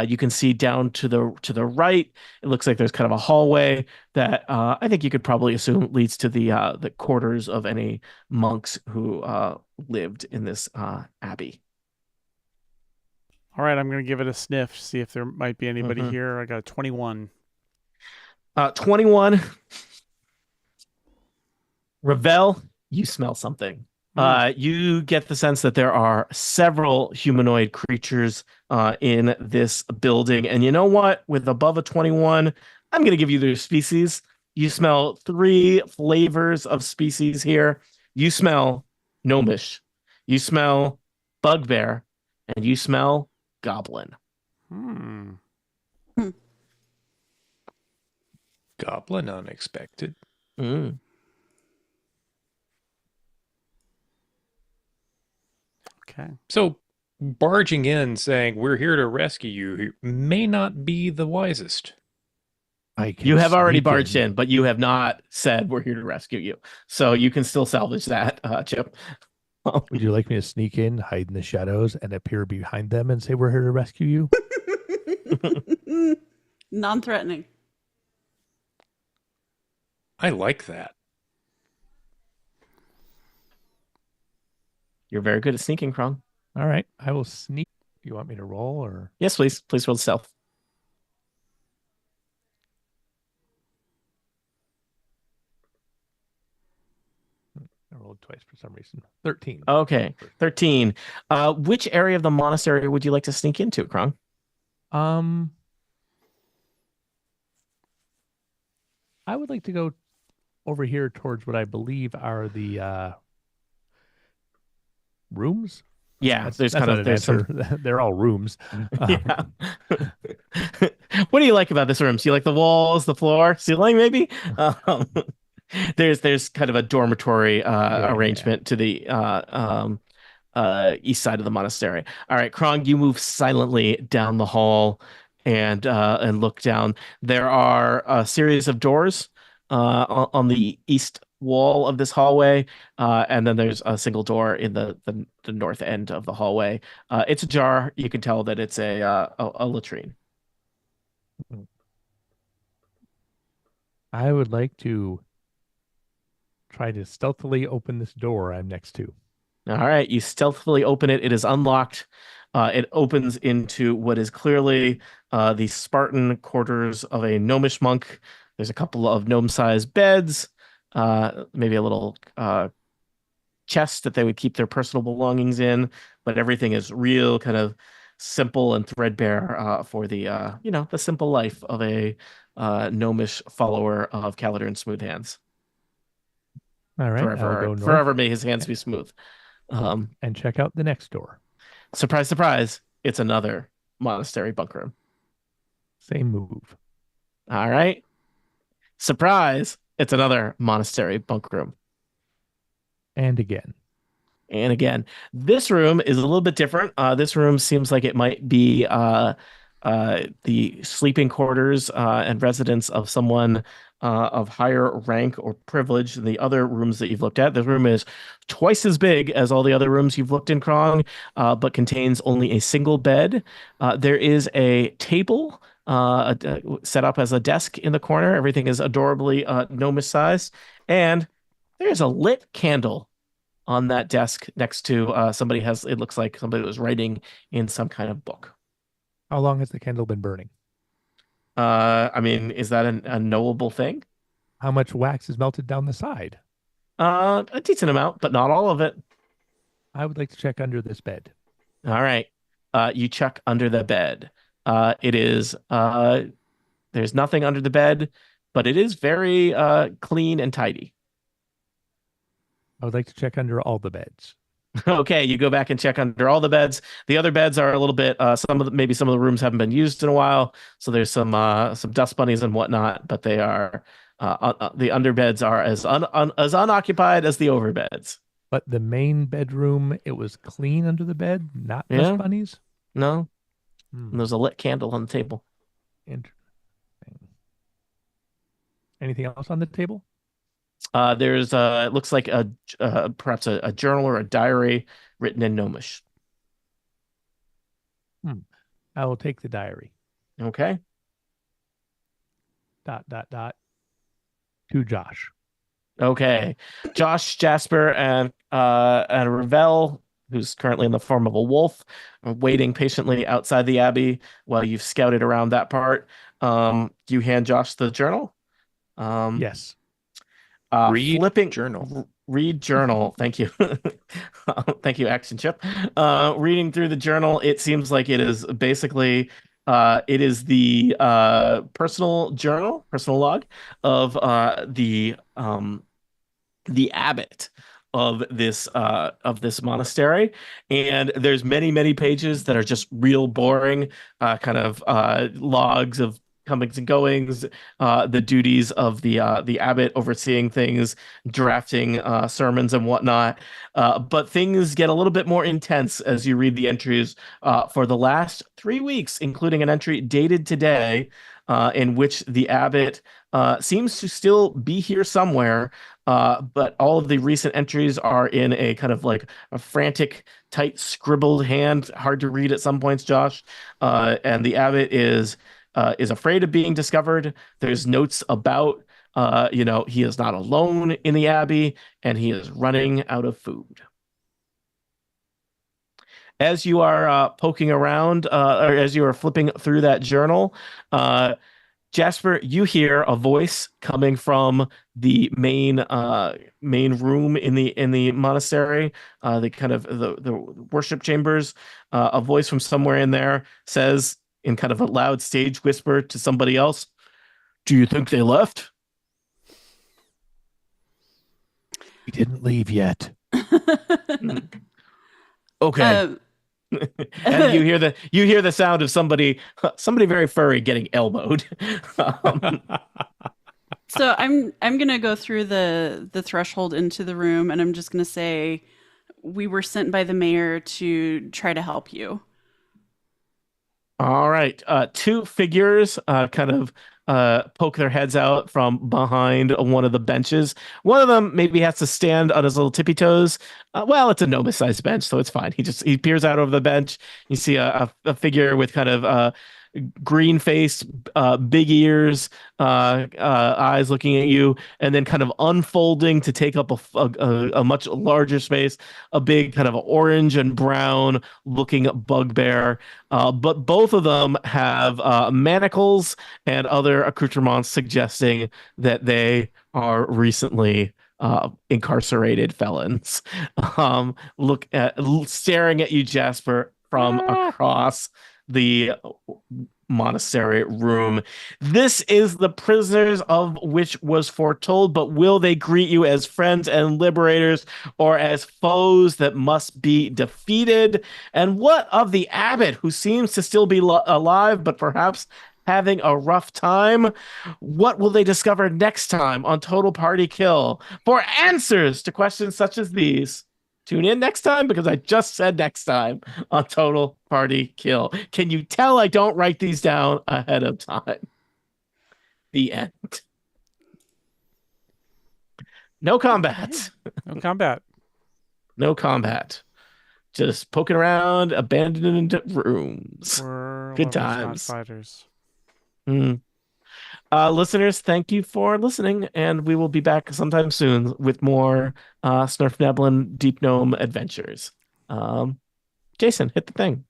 You can see down to the right. It looks like there's kind of a hallway that I think you could probably assume leads to the quarters of any monks who lived in this abbey. All right, I'm going to give it a sniff, see if there might be anybody here. I got a 21. 21. Ravel, you smell something. You get the sense that there are several humanoid creatures in this building. And you know what? With above a 21, I'm going to give you their species. You smell 3 flavors of species here. You smell gnomish. You smell bugbear. And you smell goblin. Goblin unexpected. Okay. So barging in saying we're here to rescue you may not be the wisest. You have already barged in, but you have not said we're here to rescue you. So you can still salvage that, Chip. Would you like me to sneak in, hide in the shadows, and appear behind them and say we're here to rescue you? Non-threatening. I like that. You're very good at sneaking, Krong. All right, I will sneak. You want me to roll or? Yes, please. Please roll stealth. I rolled twice for some reason. 13. Okay, 13. Which area of the monastery would you like to sneak into, Krong? I would like to go over here towards what I believe are the rooms. Yeah, there's some... They're all rooms. Yeah. What do you like about this room? Do you like the walls, the floor, ceiling, maybe? There's kind of a dormitory arrangement to the east side of the monastery. All right, Krong, you move silently down the hall and look down. There are a series of doors on the east wall of this hallway, and then there's a single door in the north end of the hallway. It's ajar. You can tell that it's a latrine. I would like to try to stealthily open this door I'm next to. All right, you stealthily open it. It is unlocked. It opens into what is clearly the Spartan quarters of a gnomish monk. There's a couple of gnome-sized beds, maybe a little chest that they would keep their personal belongings in, but everything is real kind of simple and threadbare for the the simple life of a gnomish follower of Caledon Smoothhands. All right, forever may his hands be smooth. And check out the next door. Surprise, surprise! It's another monastery bunk room. Same move. All right. Surprise! It's another monastery bunk room. And again. And again. This room is a little bit different. This room seems like it might be the sleeping quarters and residence of someone of higher rank or privilege than the other rooms that you've looked at. This room is twice as big as all the other rooms you've looked in Krong, but contains only a single bed. There is a table set up as a desk in the corner. Everything is adorably gnomish sized, and there's a lit candle on that desk next to it looks like somebody was writing in some kind of book. How long has the candle been burning? I mean, is that a knowable thing? How much wax is melted down the side? A decent amount, but not all of it. I would like to check under this bed. All right. You check under the bed. It is there's nothing under the bed, but it is very clean and tidy. I would like to check under all the beds. Okay, you go back and check under all the beds. The other beds are a little bit maybe some of the rooms haven't been used in a while, so there's some dust bunnies and whatnot, but they are the underbeds are as unoccupied as the overbeds. But the main bedroom, it was clean under the bed, not dust bunnies? No. And there's a lit candle on the table. Interesting. Anything else on the table? There's it looks like perhaps a journal or a diary written in Gnomish. I will take the diary. Okay. ... To Josh. Okay. Josh, Jasper, and Ravel, who's currently in the form of a wolf, are waiting patiently outside the abbey while you've scouted around that part. You hand Josh the journal. Yes. Read journal. Read journal. Thank you. Thank you, Action Chip. Reading through the journal, it seems like it is basically it is the personal log of the abbot of this monastery, and there's many pages that are just real boring kind of logs of comings and goings, the duties of the abbot overseeing things, drafting sermons and whatnot. But things get a little bit more intense as you read the entries for the last 3 weeks, including an entry dated today in which the abbot seems to still be here somewhere. But all of the recent entries are in a kind of like a frantic, tight, scribbled hand, hard to read at some points, Josh. And the abbot is afraid of being discovered. There's notes about, he is not alone in the abbey, and he is running out of food. As you are poking around, or as you are flipping through that journal, Jasper, you hear a voice coming from the main room in the monastery, the kind of the worship chambers. A voice from somewhere in there says, in kind of a loud stage whisper to somebody else, "Do you think they left?" We didn't leave yet. Okay. And you hear the sound of somebody very furry getting elbowed. So I'm gonna go through the threshold into the room, and I'm just gonna say, we were sent by the mayor to try to help you. All right. 2 figures kind of poke their heads out from behind one of the benches. One of them maybe has to stand on his little tippy toes. Well, it's a Gnomish-sized bench, so it's fine. He peers out over the bench. You see a figure with kind of green face, big ears, eyes looking at you, and then kind of unfolding to take up a much larger space, a big kind of orange and brown looking bugbear. But both of them have manacles and other accoutrements suggesting that they are recently incarcerated felons. Staring at you, Jasper, from across the monastery room. This is the prisoners of which was foretold, but will they greet you as friends and liberators, or as foes that must be defeated? And what of the abbot, who seems to still be alive, but perhaps having a rough time? What will they discover next time on Total Party Kill? For answers to questions such as these, Tune in next time because I just said next time on Total Party Kill. Can you tell I don't write these down ahead of time? The end. No combat. No combat. No combat. Just poking around abandoned rooms. Good times. Fighters. Listeners, thank you for listening, and we will be back sometime soon with more Snurf Neblin Deep Gnome adventures. Jason, hit the thing.